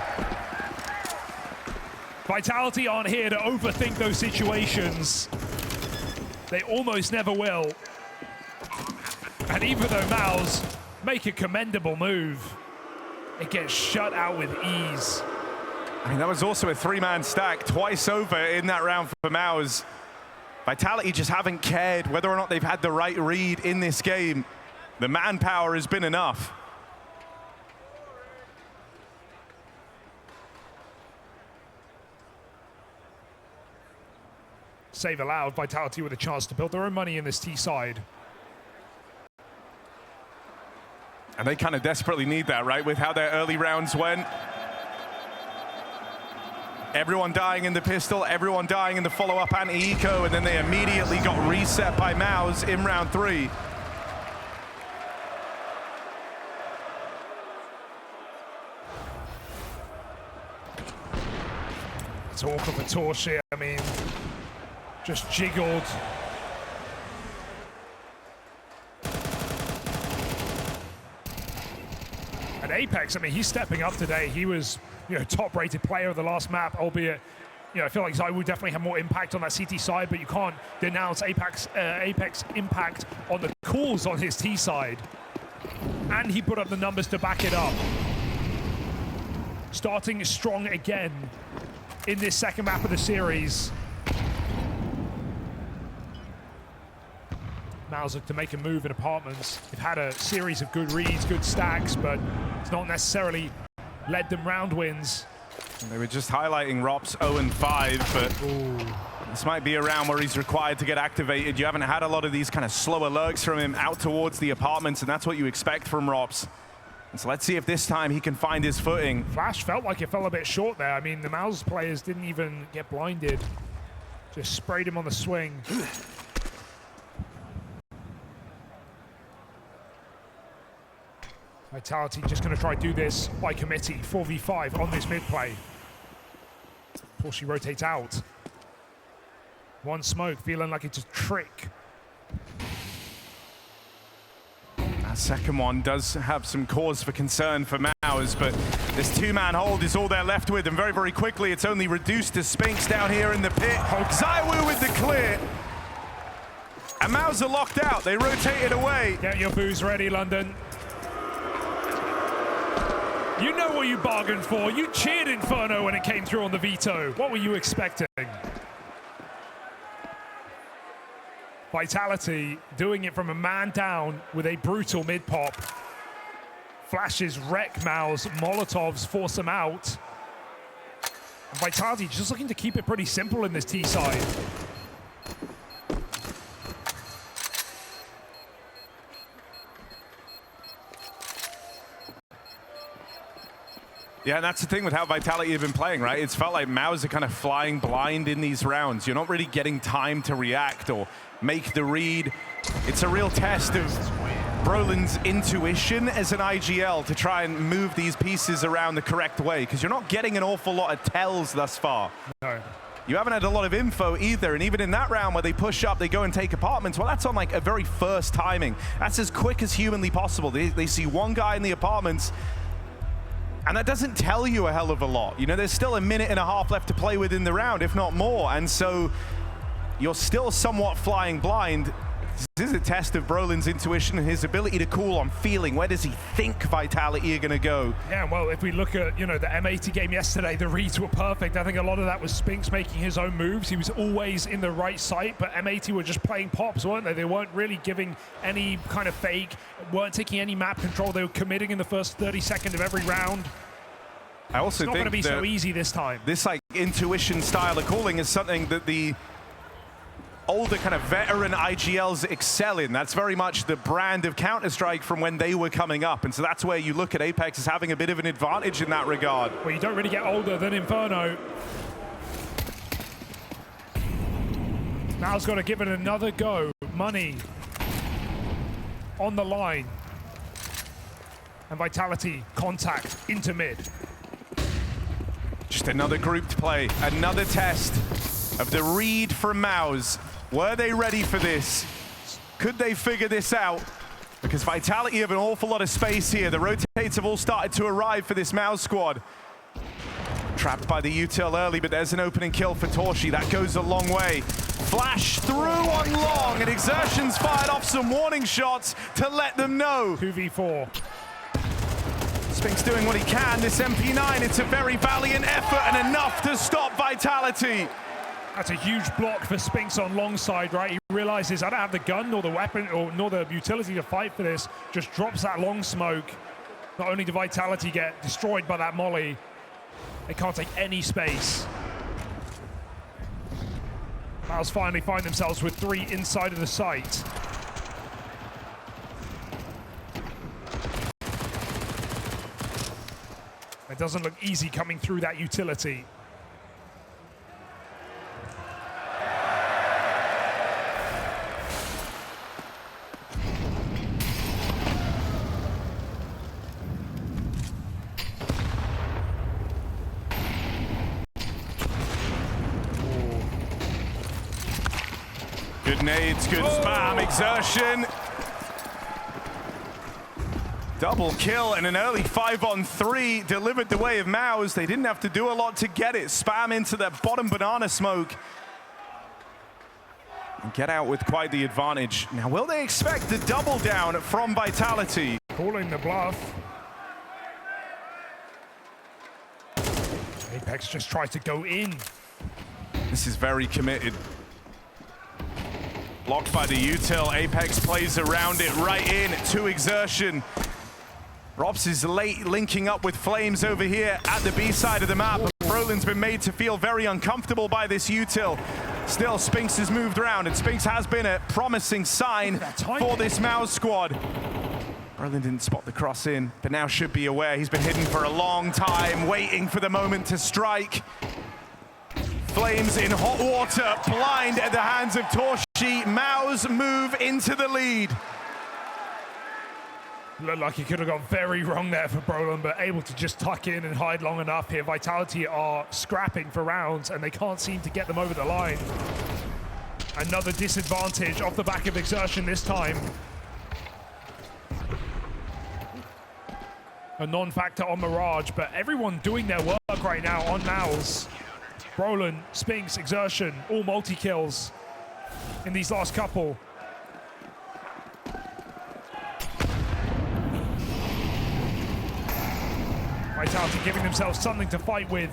Vitality aren't here to overthink those situations. They almost never will. And even though MOUZ make a commendable move, it gets shut out with ease. I mean, that was also a 3-man stack twice over in that round for MOUZ. Vitality just haven't cared whether or not they've had the right read in this game. The manpower has been enough. Save allowed, Vitality with a chance to build their own money in this T side. And they kind of desperately need that, right, with how their early rounds went. Everyone dying in the pistol, everyone dying in the follow-up anti-eco, and then they immediately got reset by MOUZ in round 3. It's awkward for Torch here. I mean, just jiggled. And Apex, I mean, he's stepping up today. He was, top-rated player of the last map, albeit, I feel like ZywOo definitely have more impact on that CT side, but you can't denounce Apex impact on the calls on his T side. And he put up the numbers to back it up. Starting strong again in this second map of the series. MOUZ look to make a move in apartments. They've had a series of good reads, good stacks, but it's not necessarily led them round wins. And they were just highlighting Rop's 0-5, but this might be a round where he's required to get activated. You haven't had a lot of these kind of slower lurks from him out towards the apartments, and that's what you expect from Rops. And so let's see if this time he can find his footing. Flash felt like it fell a bit short there. I mean, the MOUZ players didn't even get blinded. Just sprayed him on the swing. Vitality just going to try to do this by committee. 4v5 on this mid play. Torchy rotates out. One smoke, feeling like it's a trick. That second one does have some cause for concern for MOUZ, but this two-man hold is all they're left with, and very, very quickly it's only reduced to Spinks down here in the pit. ZywOo with the clear. And MOUZ are locked out. They rotated away. Get your booze ready, London. You know what you bargained for. You cheered Inferno when it came through on the veto. What were you expecting? Vitality doing it from a man down with a brutal mid-pop. Flashes wreck MOUZ, Molotovs force them out. And Vitality just looking to keep it pretty simple in this T side. Yeah, and that's the thing with how Vitality have been playing, right? It's felt like MOUZ are kind of flying blind in these rounds. You're not really getting time to react or make the read. It's a real test of Brolin's intuition as an IGL to try and move these pieces around the correct way, because you're not getting an awful lot of tells thus far. No. You haven't had a lot of info either, and even in that round where they push up, they go and take apartments, well, that's on like a very first timing. That's as quick as humanly possible. They see one guy in the apartments, and that doesn't tell you a hell of a lot. There's still a minute and a half left to play with in the round, if not more. And so you're still somewhat flying blind. This is a test of Brolin's intuition and his ability to call on feeling. Where does he think Vitality are going to go? Yeah, well, if we look at, the M80 game yesterday, the reads were perfect. I think a lot of that was Spinks making his own moves. He was always in the right site, but M80 were just playing pops, weren't they? They weren't really giving any kind of fake, weren't taking any map control. They were committing in the first 30 seconds of every round. I also it's not going to be so easy this time. This intuition style of calling is something that the older kind of veteran IGLs excel in. That's very much the brand of Counter-Strike from when they were coming up. And so that's where you look at Apex as having a bit of an advantage in that regard. Well, you don't really get older than Inferno. MOUZ got to give it another go. Money on the line. And Vitality contact into mid. Just another grouped play, another test of the read from MOUZ. Were they ready for this? Could they figure this out? Because Vitality have an awful lot of space here. The rotates have all started to arrive for this MOUZ squad. Trapped by the util early, but there's an opening kill for Torchy. That goes a long way. Flash through on long, and Exertion's fired off some warning shots to let them know. 2v4. Spinks doing what he can. This MP9, it's a very valiant effort and enough to stop Vitality. That's a huge block for Spinks on long side, right? He realizes I don't have the gun nor the weapon or nor the utility to fight for this. Just drops that long smoke. Not only did Vitality get destroyed by that molly, they can't take any space. MOUZ finally find themselves with 3 inside of the site. It doesn't look easy coming through that utility. Good nades, good spam, exertion. Double kill and an early 5-on-3 delivered the way of MOUZ. They didn't have to do a lot to get it. Spam into that bottom banana smoke. And get out with quite the advantage. Now, will they expect the double down from Vitality? Calling the bluff. Apex just tries to go in. This is very committed. Blocked by the util. Apex plays around it right in to exertion. Rops is late linking up with Flames over here at the B side of the map. Brolin's been made to feel very uncomfortable by this util. Still, Spinks has moved around, and Spinks has been a promising sign for this MOUZ squad. Brolin didn't spot the cross in, but now should be aware. He's been hidden for a long time, waiting for the moment to strike. Flames in hot water, blind at the hands of Torshi. MOUZ move into the lead. Looked like he could have got very wrong there for Brolin, but able to just tuck in and hide long enough here. Vitality are scrapping for rounds, and they can't seem to get them over the line. Another disadvantage off the back of exertion this time. A non-factor on Mirage, but everyone doing their work right now on MOUZ. Brolin, Spinks, exertion, all multi-kills in these last couple. Vitality giving themselves something to fight with.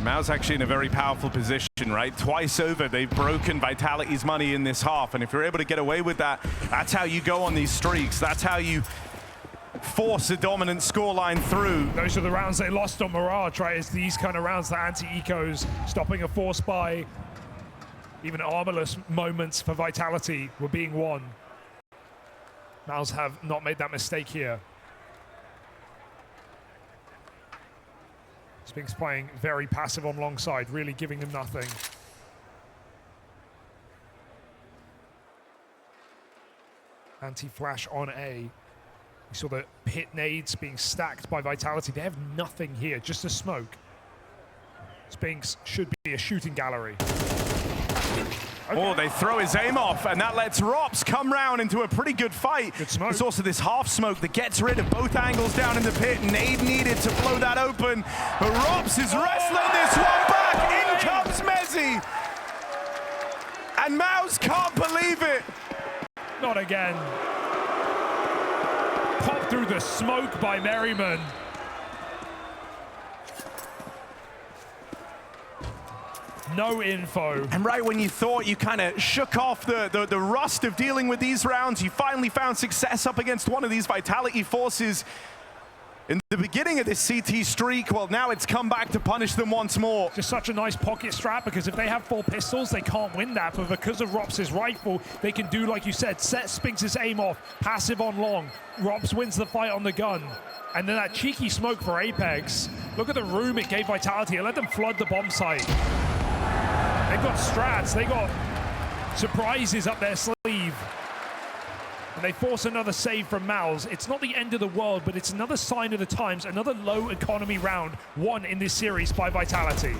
MOUZ actually in a very powerful position, right? Twice over, they've broken Vitality's money in this half, and if you're able to get away with that, that's how you go on these streaks. That's how you force a dominant scoreline through. Those are the rounds they lost on Mirage, right? It's these kind of rounds, the anti-ecos, stopping a force buy, even armorless moments for Vitality were being won. MOUZ have not made that mistake here. Spinks playing very passive on long side, really giving them nothing. Anti-flash on A. We saw the pit nades being stacked by Vitality. They have nothing here, just a smoke. Spinks should be a shooting gallery. Okay. Oh, they throw his aim off, and that lets Rops come round into a pretty good fight. Good smoke. There's also this half smoke that gets rid of both angles down in the pit. Nade needed to blow that open. But Rops is wrestling this one back. In comes Mezzi. And MOUZ can't believe it. Not again. Popped through the smoke by Merriman. No info. And right when you thought you kind of shook off the rust of dealing with these rounds, you finally found success up against one of these Vitality forces. In the beginning of this CT streak, well, now it's come back to punish them once more. Just such a nice pocket strat, because if they have 4 pistols, they can't win that. But because of Rops' rifle, they can do, like you said, set Spinks' aim off, passive on long. Rops wins the fight on the gun. And then that cheeky smoke for Apex. Look at the room it gave Vitality. It let them flood the bomb site. They've got strats, they got surprises up their sleeve. And they force another save from MOUZ. It's not the end of the world, but it's another sign of the times, another low economy round won in this series by Vitality.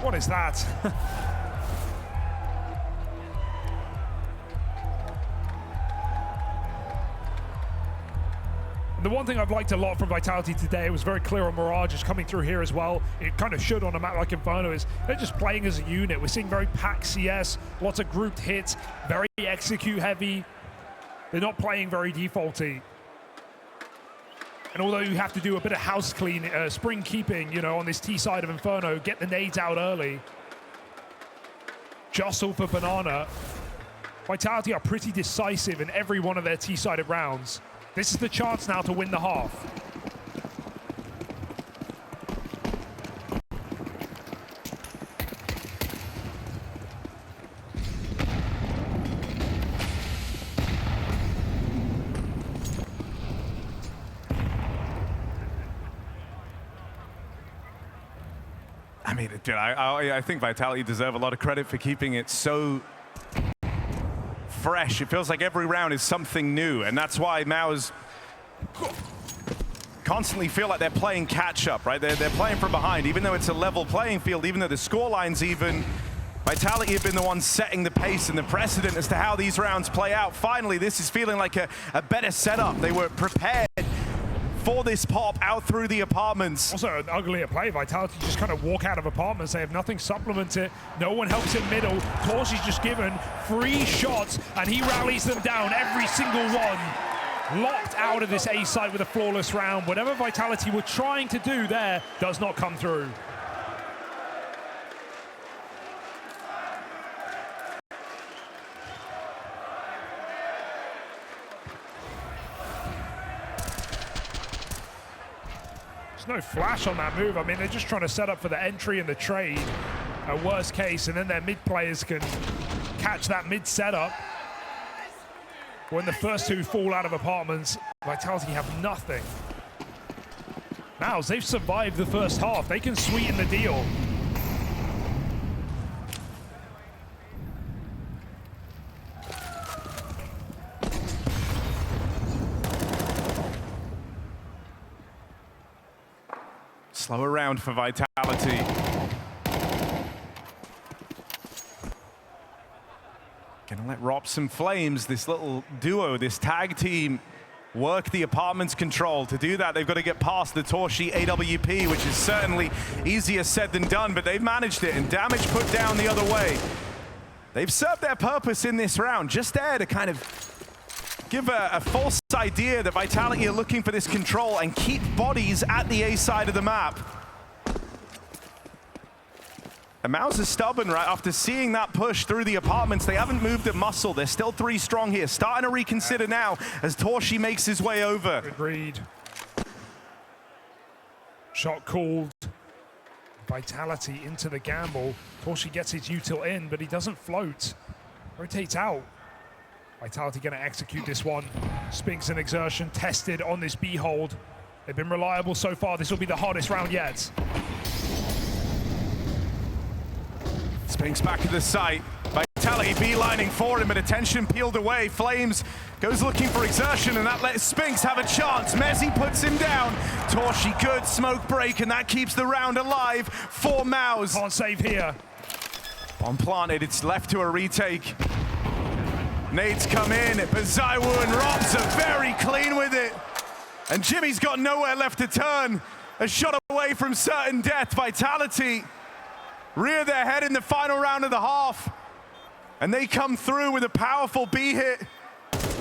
What is that? the one thing I've liked a lot from Vitality today, it was very clear on Mirage is coming through here as well. It kind of should on a map like Inferno, is they're just playing as a unit. We're seeing very packed CS, lots of grouped hits, very execute heavy. They're not playing very defaulty. And although you have to do a bit of house clean, spring keeping, you know, on this T side of Inferno, get the nades out early, jostle for Banana. Vitality are pretty decisive in every one of their T-sided rounds. This is the chance now to win the half. I mean, dude, I think Vitality deserve a lot of credit for keeping it so fresh. It feels like every round is something new, and that's why MOUZ constantly feel like they're playing catch-up, right? They're playing from behind, even though it's a level playing field, even though the scoreline's even. Vitality have been the ones setting the pace and the precedent as to how these rounds play out. Finally, this is feeling like a better setup. They were prepared for this pop out through the apartments. Also an uglier play. Vitality just kind of walk out of apartments. They have nothing supplement it. No one helps in middle. Torchi's just given 3 shots and he rallies them down, every single one. Locked out of this A site with a flawless round. Whatever Vitality were trying to do there does not come through. No flash on that move. I mean, they're just trying to set up for the entry and the trade at worst case, and then their mid players can catch that mid setup. When the first 2 fall out of apartments, Vitality have nothing. MOUZ, they've survived the first half. They can sweeten the deal. Slower round for Vitality. Gonna let Welsome Flames, this little duo, this tag team, work the apartment's control. To do that, they've got to get past the Torchi AWP, which is certainly easier said than done, but they've managed it, and damage put down the other way. They've served their purpose in this round, just there to kind of give a false idea that Vitality are looking for this control and keep bodies at the A side of the map. And MOUZ is stubborn, right? After seeing that push through the apartments, they haven't moved a muscle. They're still 3 strong here. Starting to reconsider now as Torchi makes his way over. Good read. Shot called. Vitality into the gamble. Torchi gets his util in, but he doesn't float. Rotates out. Vitality going to execute this one. Spinks and Exertion tested on this B hold. They've been reliable so far. This will be the hardest round yet. Spinks back to the site. Vitality beelining for him, but attention peeled away. Flames goes looking for Exertion, and that lets Spinks have a chance. Mezzi puts him down. Torchi, good smoke break, and that keeps the round alive for MOUZ. Can't save here. On planted, it's left to a retake. Nades come in, but ZywOo and Robs are very clean with it. And Jimmy's got nowhere left to turn. A shot away from certain death. Vitality rear their head in the final round of the half. And they come through with a powerful B hit.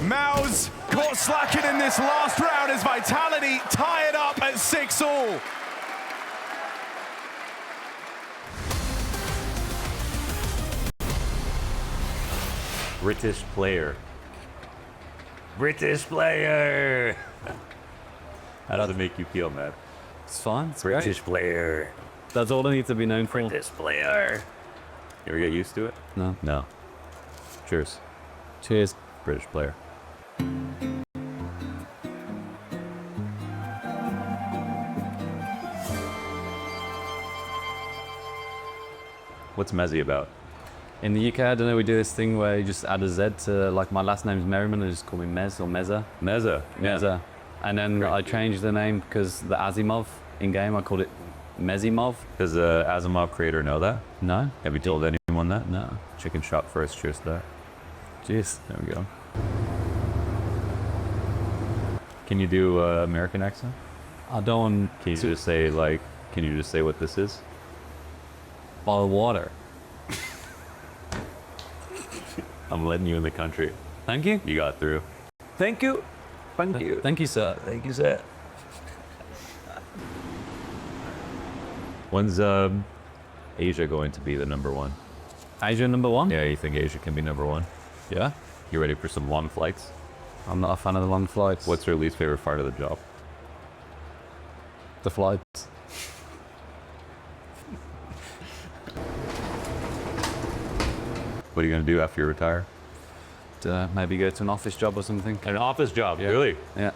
MOUZ caught slacking in this last round as Vitality tie it up at 6-all. British player. British player! How does it make you feel, man? It's fine. It's British great. player. That's all I need to be known for. British player. You ever get used to it? No. No. Cheers. Cheers. British player. What's Mezzi about? In the UK, I don't know, we do this thing where you just add a Z to, like, my last name's Merriman, and just call me Mez or Meza. Meza. Yeah. Meza. And then I changed the name because the Asimov in-game, I called it Mezimov. Does the Asimov creator know that? No. Have you told anyone that? No. Chicken shot first. Cheers to that. Cheers. There we go. Can you do American accent? I don't want. Can you just say like? Can you just say what this is? Bottled water. I'm letting you in the country. Thank you. You got through. Thank you. Thank you. Thank you, sir. Thank you, sir. When's Asia going to be the #1? Asia #1? Yeah, you think Asia can be #1? Yeah? You ready for some long flights? I'm not a fan of the long flights. What's your least favorite part of the job? The flights. What are you going to do after you retire? Maybe go to an office job or something. An office job? Yeah. Really? Yeah.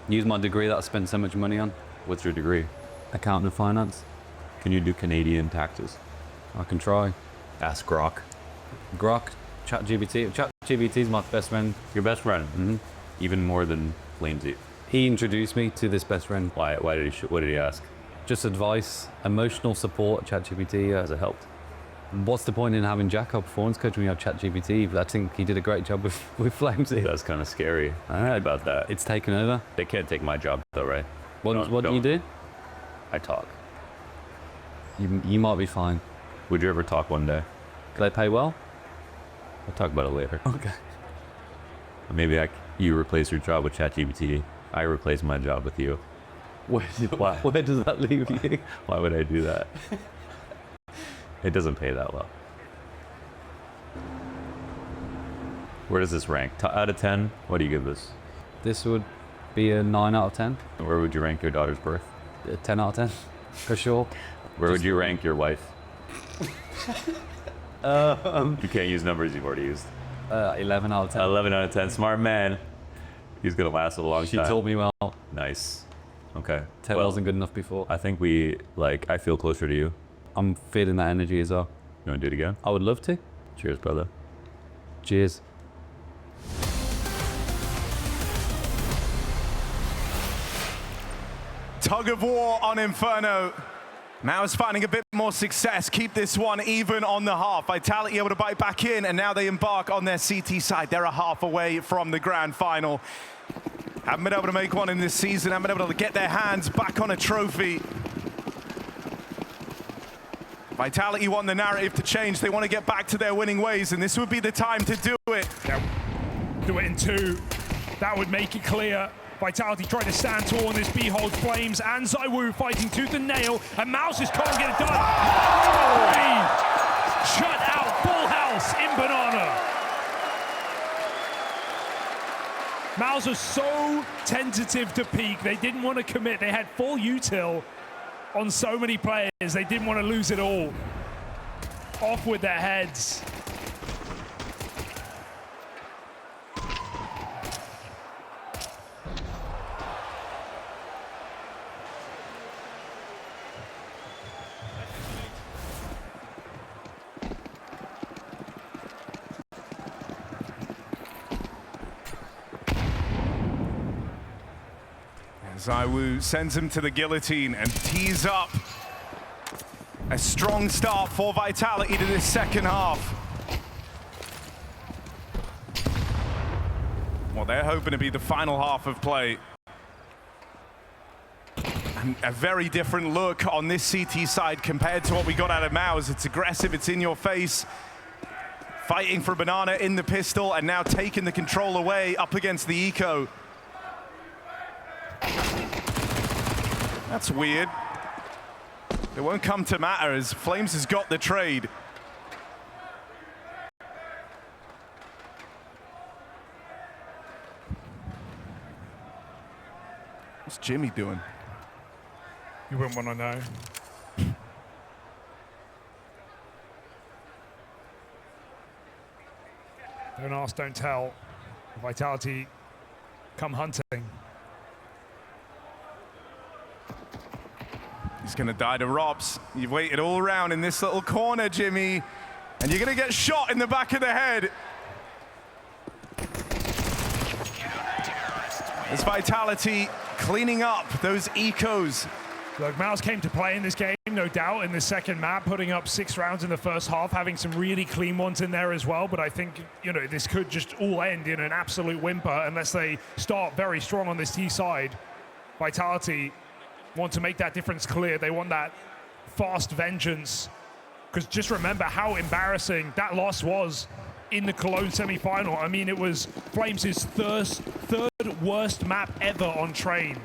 Use my degree that I spent so much money on. What's your degree? Accounting and finance. Can you do Canadian taxes? I can try. Ask Grok. Grok, ChatGPT. ChatGPT is my best friend. Your best friend? Mm-hmm. Even more than Flamesy. He introduced me to this best friend. Why did he? What did he ask? Just advice, emotional support. ChatGPT has it helped. What's the point in having Jack our performance coach when you have ChatGPT? I think he did a great job with Flamesy. That's kind of scary. I heard about that. It's taken over. They can't take my job though, right? What do you do? I talk. You might be fine. Would you ever talk one day? Could I pay well? I'll talk about it later. Okay. Maybe you replace your job with ChatGPT. I replace my job with you. Why? Where does that leave you? Why would I do that? It doesn't pay that well. Where does this rank? Out of 10, what do you give this? This would be a 9 out of 10. Where would you rank your daughter's birth? A 10 out of 10, for sure. Where would you rank your wife? You can't use numbers you've already used. 11 out of 10. 11 out of 10, smart man. He's gonna last a long time. She told me well. Nice. Okay. 10 wasn't good enough before. I think I feel closer to you. I'm feeling that energy as well. You wanna do it again? I would love to. Cheers, brother. Cheers. Tug of war on Inferno. MOUZ finding a bit more success. Keep this one even on the half. Vitality able to bite back in, and now they embark on their CT side. They're a half away from the grand final. Haven't been able to make one in this season. Haven't been able to get their hands back on a trophy. Vitality want the narrative to change. They want to get back to their winning ways, and this would be the time to do it. Yeah. Do it in 2. That would make it clear. Vitality trying to stand tall on this Behold Flames, and ZywOo fighting tooth and nail, and MOUZ just can't get it done. Shut out, full house in Banana. MOUZ was so tentative to peak. They didn't want to commit. They had full util on so many players. They didn't want to lose it all. Off with their heads. ZywOo sends him to the guillotine and tees up a strong start for Vitality to this second half. Well, they're hoping to be the final half of play. And a very different look on this CT side compared to what we got out of MOUZ. It's aggressive, it's in your face. Fighting for Banana in the pistol and now taking the control away up against the eco. That's weird. It won't come to matter as Flames has got the trade. What's Jimmy doing? You wouldn't want to know. Don't ask, don't tell. Vitality come hunting. He's gonna die to Robs. You've waited all around in this little corner, Jimmy, and you're gonna get shot in the back of the head. It's Vitality cleaning up those ecos. Look, MOUZ came to play in this game. no doubt, in the second map, putting up 6 rounds in the first half, having some really clean ones in there as well. But I think, you know, this could just all end in an absolute whimper unless they start very strong on this T side. Vitality want to make that difference clear. They want that fast vengeance. Because just remember how embarrassing that loss was in the Cologne semi-final. I mean, it was Flames' third worst map ever on Train.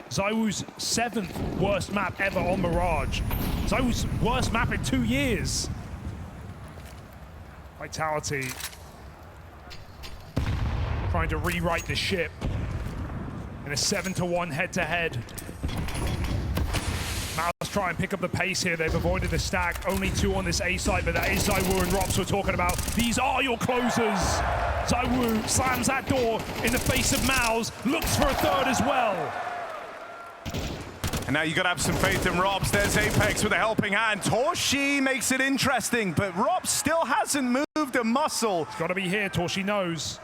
ZywOo's 7th worst map ever on Mirage. ZywOo's worst map in 2 years. Vitality trying to rewrite the ship in a 7-1 head-to-head. MOUZ try and pick up the pace here. They've avoided the stack. Only 2 on this A side, but that is ZywOo and Rops we're talking about. These are your closers. ZywOo slams that door in the face of MOUZ. Looks for a third as well. And now you got to have some faith in Robs. There's Apex with a helping hand. Torshi makes it interesting, but Robs still hasn't moved a muscle. It's got to be here, Torshi knows.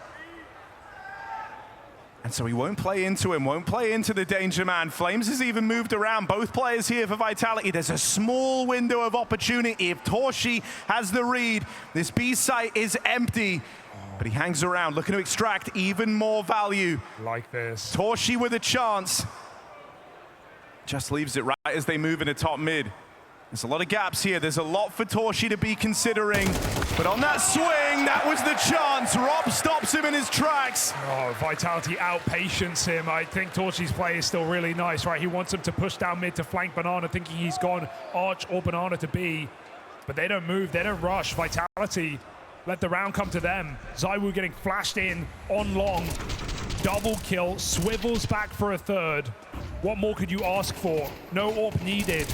And so he won't play into him, won't play into the danger man. Flames has even moved around. Both players here for Vitality. There's a small window of opportunity. If Torshi has the read, this B site is empty. But he hangs around, looking to extract even more value. Like this. Torshi with a chance. Just leaves it right as they move into top mid. There's a lot of gaps here. There's a lot for Torshi to be considering. But on that swing, that was the chance. Rob stops him in his tracks. Oh, Vitality outpatience him. I think Torshi's play is still really nice, right? He wants him to push down mid to flank Banana, thinking he's gone Arch or Banana to B. But they don't move, they don't rush. Vitality let the round come to them. ZywOo getting flashed in on long. Double kill, swivels back for a third. What more could you ask for? No AWP needed.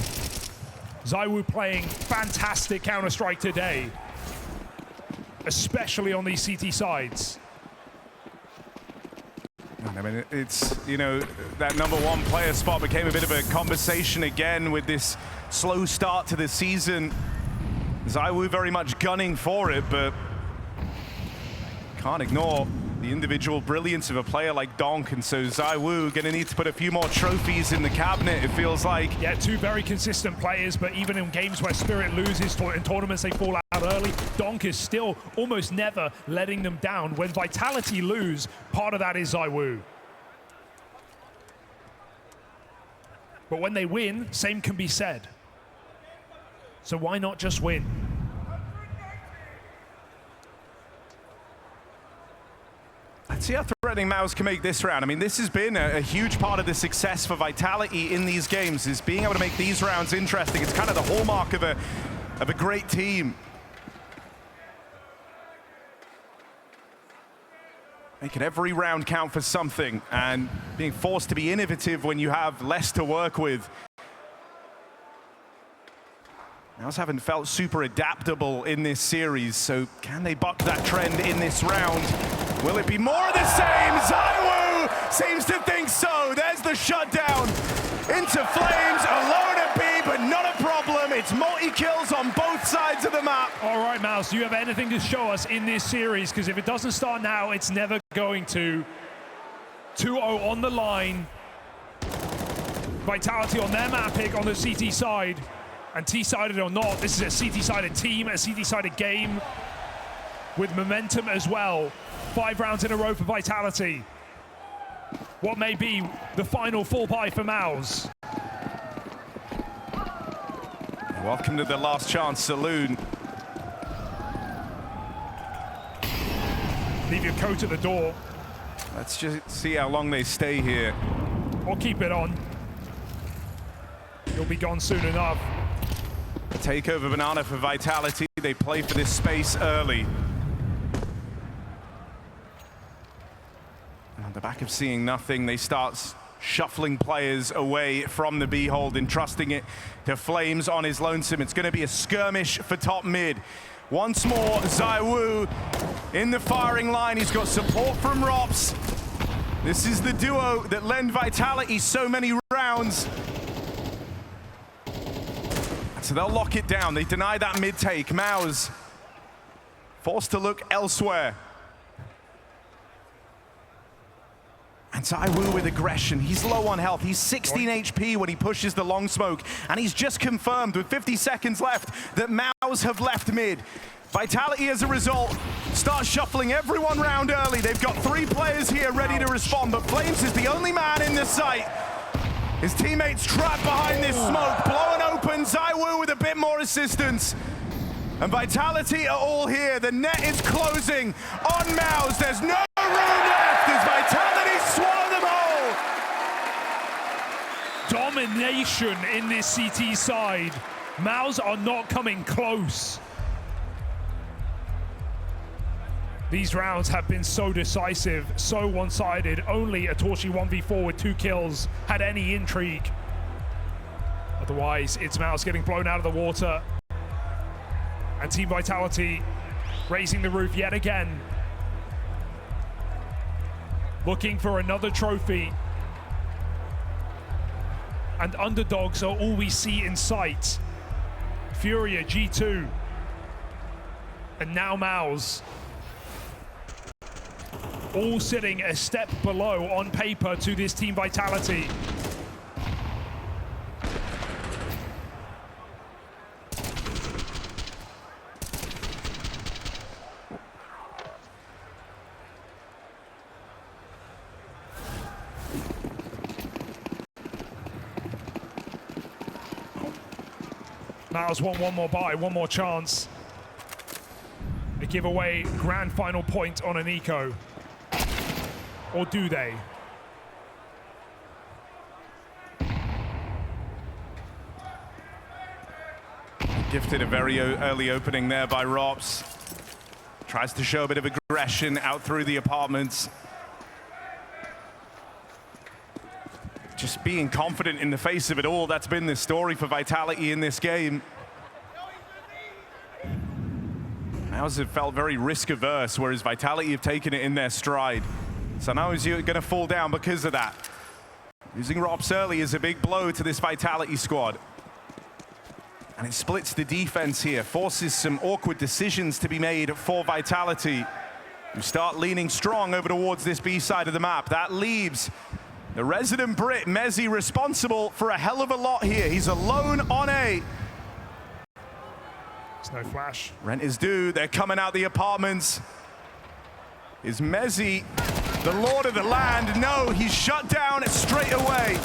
ZywOo playing fantastic Counter-Strike today, especially on these CT sides. I mean, it's, you know, that #1 player spot became a bit of a conversation again with this slow start to the season. ZywOo very much gunning for it, but can't ignore the individual brilliance of a player like Donk, and so ZywOo gonna need to put a few more trophies in the cabinet, it feels like. Yeah, 2 very consistent players, but even in games where Spirit loses, in tournaments they fall out early, Donk is still almost never letting them down. When Vitality lose, part of that is ZywOo. But when they win, same can be said. So why not just win? Let's see how threatening MOUZ can make this round. I mean, this has been a huge part of the success for Vitality in these games, is being able to make these rounds interesting. It's kind of the hallmark of a great team. Making every round count for something and being forced to be innovative when you have less to work with. MOUZ haven't felt super adaptable in this series, so can they buck that trend in this round? Will it be more of the same? ZywOo seems to think so. There's the shutdown into Flames, alone at B, but not a problem. It's multi-kills on both sides of the map. All right, MOUZ, do you have anything to show us in this series? Because if it doesn't start now, it's never going to. 2-0 on the line. Vitality on their map pick on the CT side. And T-sided or not, this is a CT-sided team, a CT-sided game with momentum as well. 5 rounds in a row for Vitality. What may be the final fall by for MOUZ? Welcome to the last chance saloon. Leave your coat at the door. Let's just see how long they stay here. Or keep it on. You'll be gone soon enough. Take over Banana for Vitality. They play for this space early. And on the back of seeing nothing, they start shuffling players away from the B-hold, entrusting it to Flames on his lonesome. It's going to be a skirmish for top mid. Once more, ZywOo in the firing line. He's got support from Rops. This is the duo that lend Vitality so many rounds. So they'll lock it down. They deny that mid-take. MOUZ forced to look elsewhere. And ZywOo with aggression. He's low on health. He's 16 HP when he pushes the long smoke. And he's just confirmed with 50 seconds left that MOUZ have left mid. Vitality, as a result, starts shuffling everyone round early. They've got 3 players here ready to respond, but Flames is the only man in the sight. His teammates trapped behind this smoke, blowing open. ZywOo with a bit more assistance. And Vitality are all here. The net is closing on MOUZ. There's no room left as Vitality swallow them whole. Domination in this CT side. MOUZ are not coming close. These rounds have been so decisive, so one-sided. Only a Torchy 1v4 with 2 kills had any intrigue. Otherwise, it's MOUZ getting blown out of the water. And Team Vitality raising the roof yet again. Looking for another trophy. And underdogs are all we see in sight. Furia, G2. And now MOUZ. All sitting a step below on paper to this Team Vitality. MOUZ want one more buy, one more chance. They give away grand final point on an eco. Or do they? Gifted a very early opening there by Rops. Tries to show a bit of aggression out through the apartments. Just being confident in the face of it all. That's been the story for Vitality in this game. MOUZ have felt very risk averse, whereas Vitality have taken it in their stride. So now he's going to fall down because of that. Losing Rops early is a big blow to this Vitality squad. And it splits the defense here, forces some awkward decisions to be made for Vitality. We start leaning strong over towards this B side of the map. That leaves the resident Brit, MeZ, responsible for a hell of a lot here. He's alone on A. There's no flash. Rent is due. They're coming out the apartments. Is MeZ the lord of the land? No, he's shut down straight away.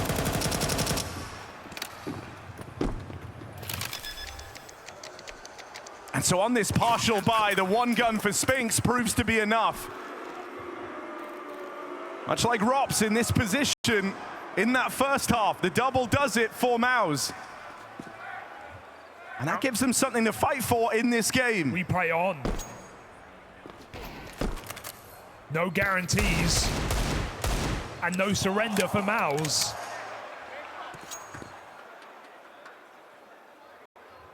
And so on this partial buy, the one gun for Spinks proves to be enough. Much like Rops in this position in that first half, the double does it for MOUZ. And that gives them something to fight for in this game. We play on. No guarantees. And no surrender for MOUZ.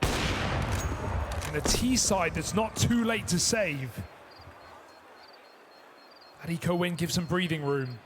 And the T side that's not too late to save. That eco win gives some breathing room.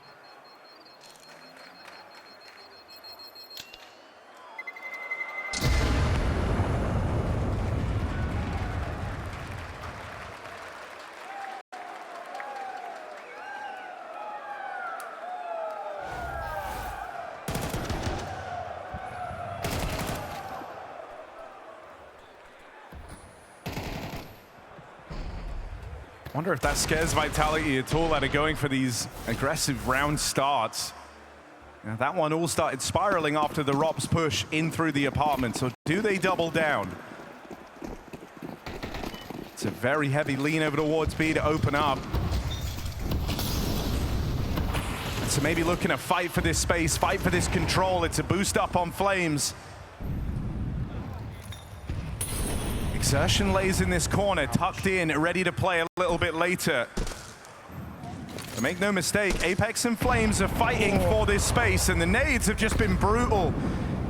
Wonder if that scares Vitality at all out of going for these aggressive round starts. Now, that one all started spiraling after the Rops push in through the apartment. So do they double down? It's a very heavy lean over towards B to open up. So maybe looking to fight for this space, fight for this control. It's a boost up on Flames. Exertion lays in this corner, tucked in, ready to play a little bit later. But make no mistake, Apex and Flames are fighting for this space, and the nades have just been brutal.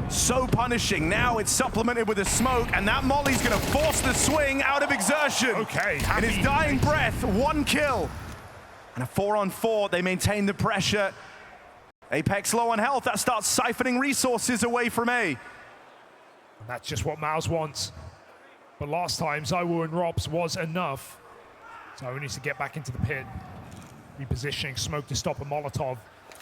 So punishing. Now it's supplemented with a smoke, and that Molly's gonna force the swing out of Exertion. Okay, in his dying breath, 1 kill. And a 4-on-4, they maintain the pressure. Apex low on health, that starts siphoning resources away from A. And that's just what MOUZ wants. But last time, ZywOo and Rops was enough. ZywOo needs to get back into the pit. Repositioning, smoke to stop a Molotov.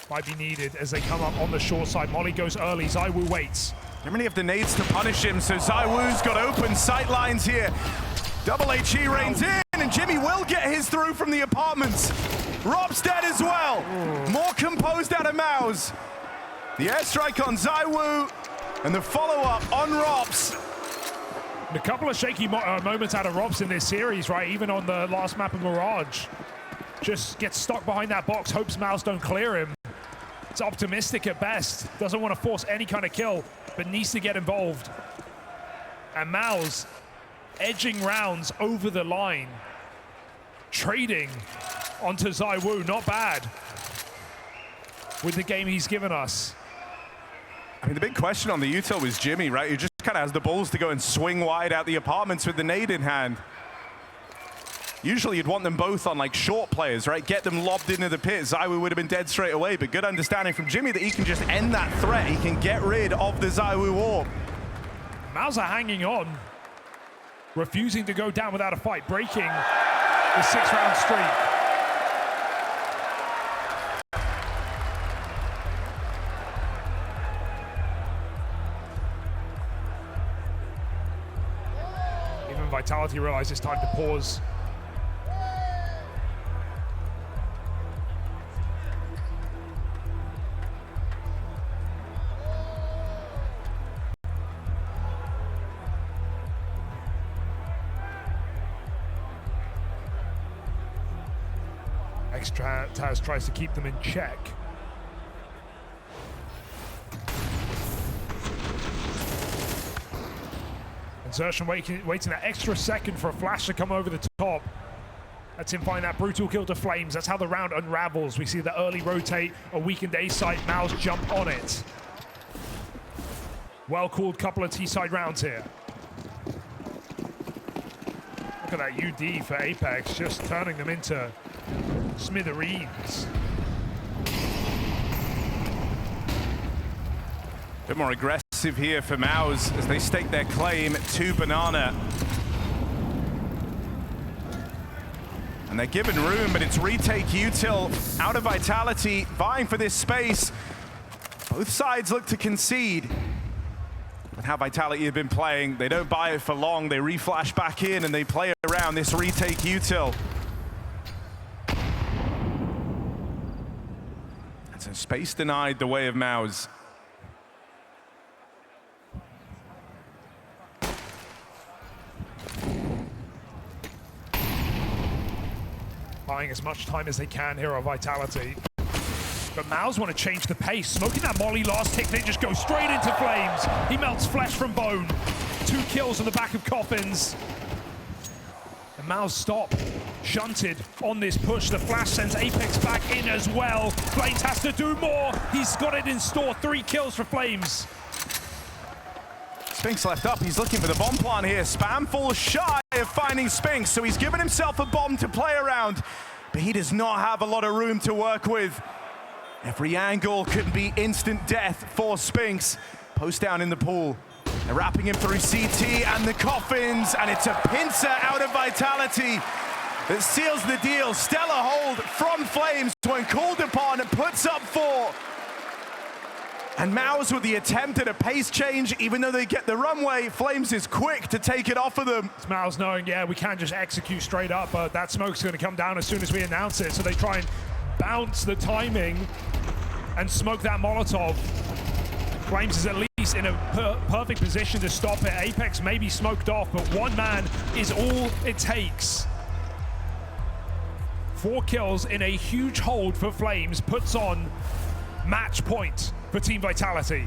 might be needed as they come up on the short side. Molly goes early, ZywOo waits. How many of the nades to punish him? So ZywOo's got open sight lines here. Double HE reigns in, and Jimmy will get his through from the apartments. Rob's dead as well. More composed out of MOUZ. The airstrike on ZywOo, and the follow-up on Robs. A couple of shaky moments out of Robs in this series, right? Even on the last map of Mirage. Just gets stuck behind that box, hopes MOUZ don't clear him. It's optimistic at best. Doesn't want to force any kind of kill, but needs to get involved. And MOUZ edging rounds over the line. Trading onto ZywOo, not bad. With the game he's given us. I mean, the big question on the util was Jimmy, right? He just kind of has the balls to go and swing wide out the apartments with the nade in hand. Usually you'd want them both on like short players, right? Get them lobbed into the pit. ZywOo would have been dead straight away, but good understanding from Jimmy that he can just end that threat. He can get rid of the ZywOo orb. MOUZ are hanging on, refusing to go down without a fight, breaking the 6-round streak. Vitality realize it's time to pause. Taz tries to keep them in check. Xertion waiting that extra second for a flash to come over the top. Lets him find that brutal kill to Flames. That's how the round unravels. We see the early rotate, a weakened A site, MOUZ jump on it. Well called couple of T-side rounds here. Look at that UD for Apex, just turning them into smithereens. Bit more aggressive here for MOUZ as they stake their claim to Banana. And they're given room, but it's retake util out of Vitality, vying for this space. Both sides look to concede. But how Vitality have been playing, they don't buy it for long. They reflash back in and they play around this retake util. And so space denied the way of MOUZ. Buying as much time as they can here on Vitality. But MOUZ want to change the pace. Smoking that molly last tick, they just go straight into Flames. He melts flesh from bone. 2 kills on the back of Coffins. And MOUZ stop. Shunted on this push. The flash sends Apex back in as well. Flames has to do more. He's got it in store. 3 kills for Flames. Spinks left up, he's looking for the bomb plant here. Spam falls shy of finding Spinks, so he's given himself a bomb to play around, but he does not have a lot of room to work with. Every angle could be instant death for Spinks. Post down in the pool. They're wrapping him through CT and the Coffins, and it's a pincer out of Vitality that seals the deal. Stellar hold from Flames when called upon and puts up 4. And MOUZ with the attempt at a pace change, even though they get the runway, Flames is quick to take it off of them. It's MOUZ knowing, yeah, we can't just execute straight up, but that smoke's going to come down as soon as we announce it. So they try and bounce the timing and smoke that Molotov. Flames is at least in a perfect position to stop it. Apex may be smoked off, but 1 man is all it takes. 4 kills in a huge hold for Flames puts on match point for Team Vitality.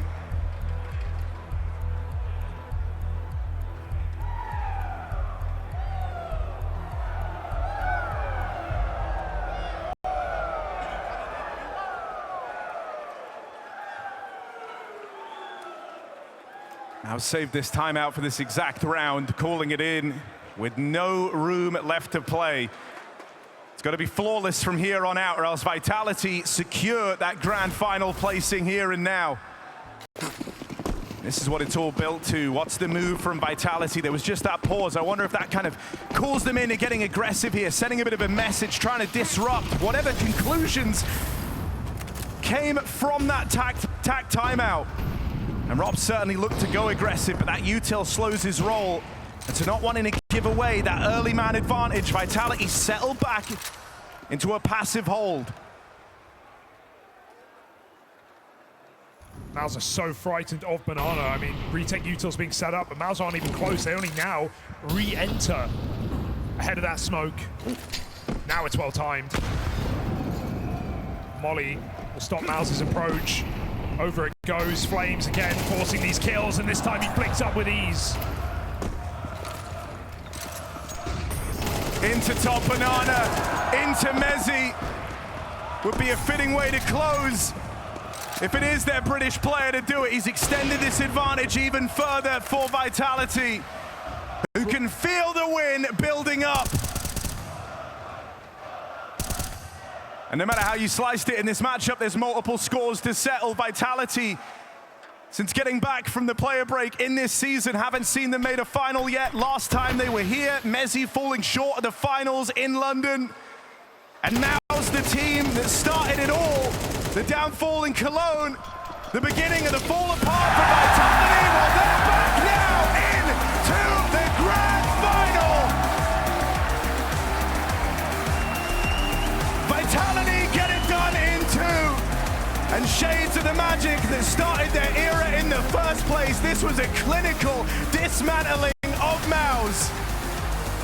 Now save this timeout for this exact round, calling it in with no room left to play. It's got to be flawless from here on out, or else Vitality secure that grand final placing here and now. This is what it's all built to. What's the move from Vitality? There was just that pause. I wonder if that kind of calls them into getting aggressive here, sending a bit of a message, trying to disrupt whatever conclusions came from that tack timeout. And Rob certainly looked to go aggressive, but that util slows his roll. And to not wanting to give away that early man advantage, Vitality settled back into a passive hold. MOUZ are so frightened of Banana. I mean, retake util's being set up, but MOUZ aren't even close. They only now re-enter ahead of that smoke. Now it's well timed. Molly will stop MOUZ's approach. Over it goes. Flames again, forcing these kills, and this time he flicks up with ease. Into top Banana, into Mezzi. Would be a fitting way to close. If it is their British player to do it, he's extended this advantage even further for Vitality, who can feel the win building up. And no matter how you sliced it in this matchup, there's multiple scores to settle. Vitality, since getting back from the player break in this season, haven't seen them made a final yet. Last time they were here, Mezzi falling short of the finals in London. And now's the team that started it all. The downfall in Cologne, the beginning of the fall apart for Vitality. Well, they're back now into the grand final. Vitality get it done in 2. And shades of the magic that started their era in the first place. This was a clinical dismantling of MOUZ.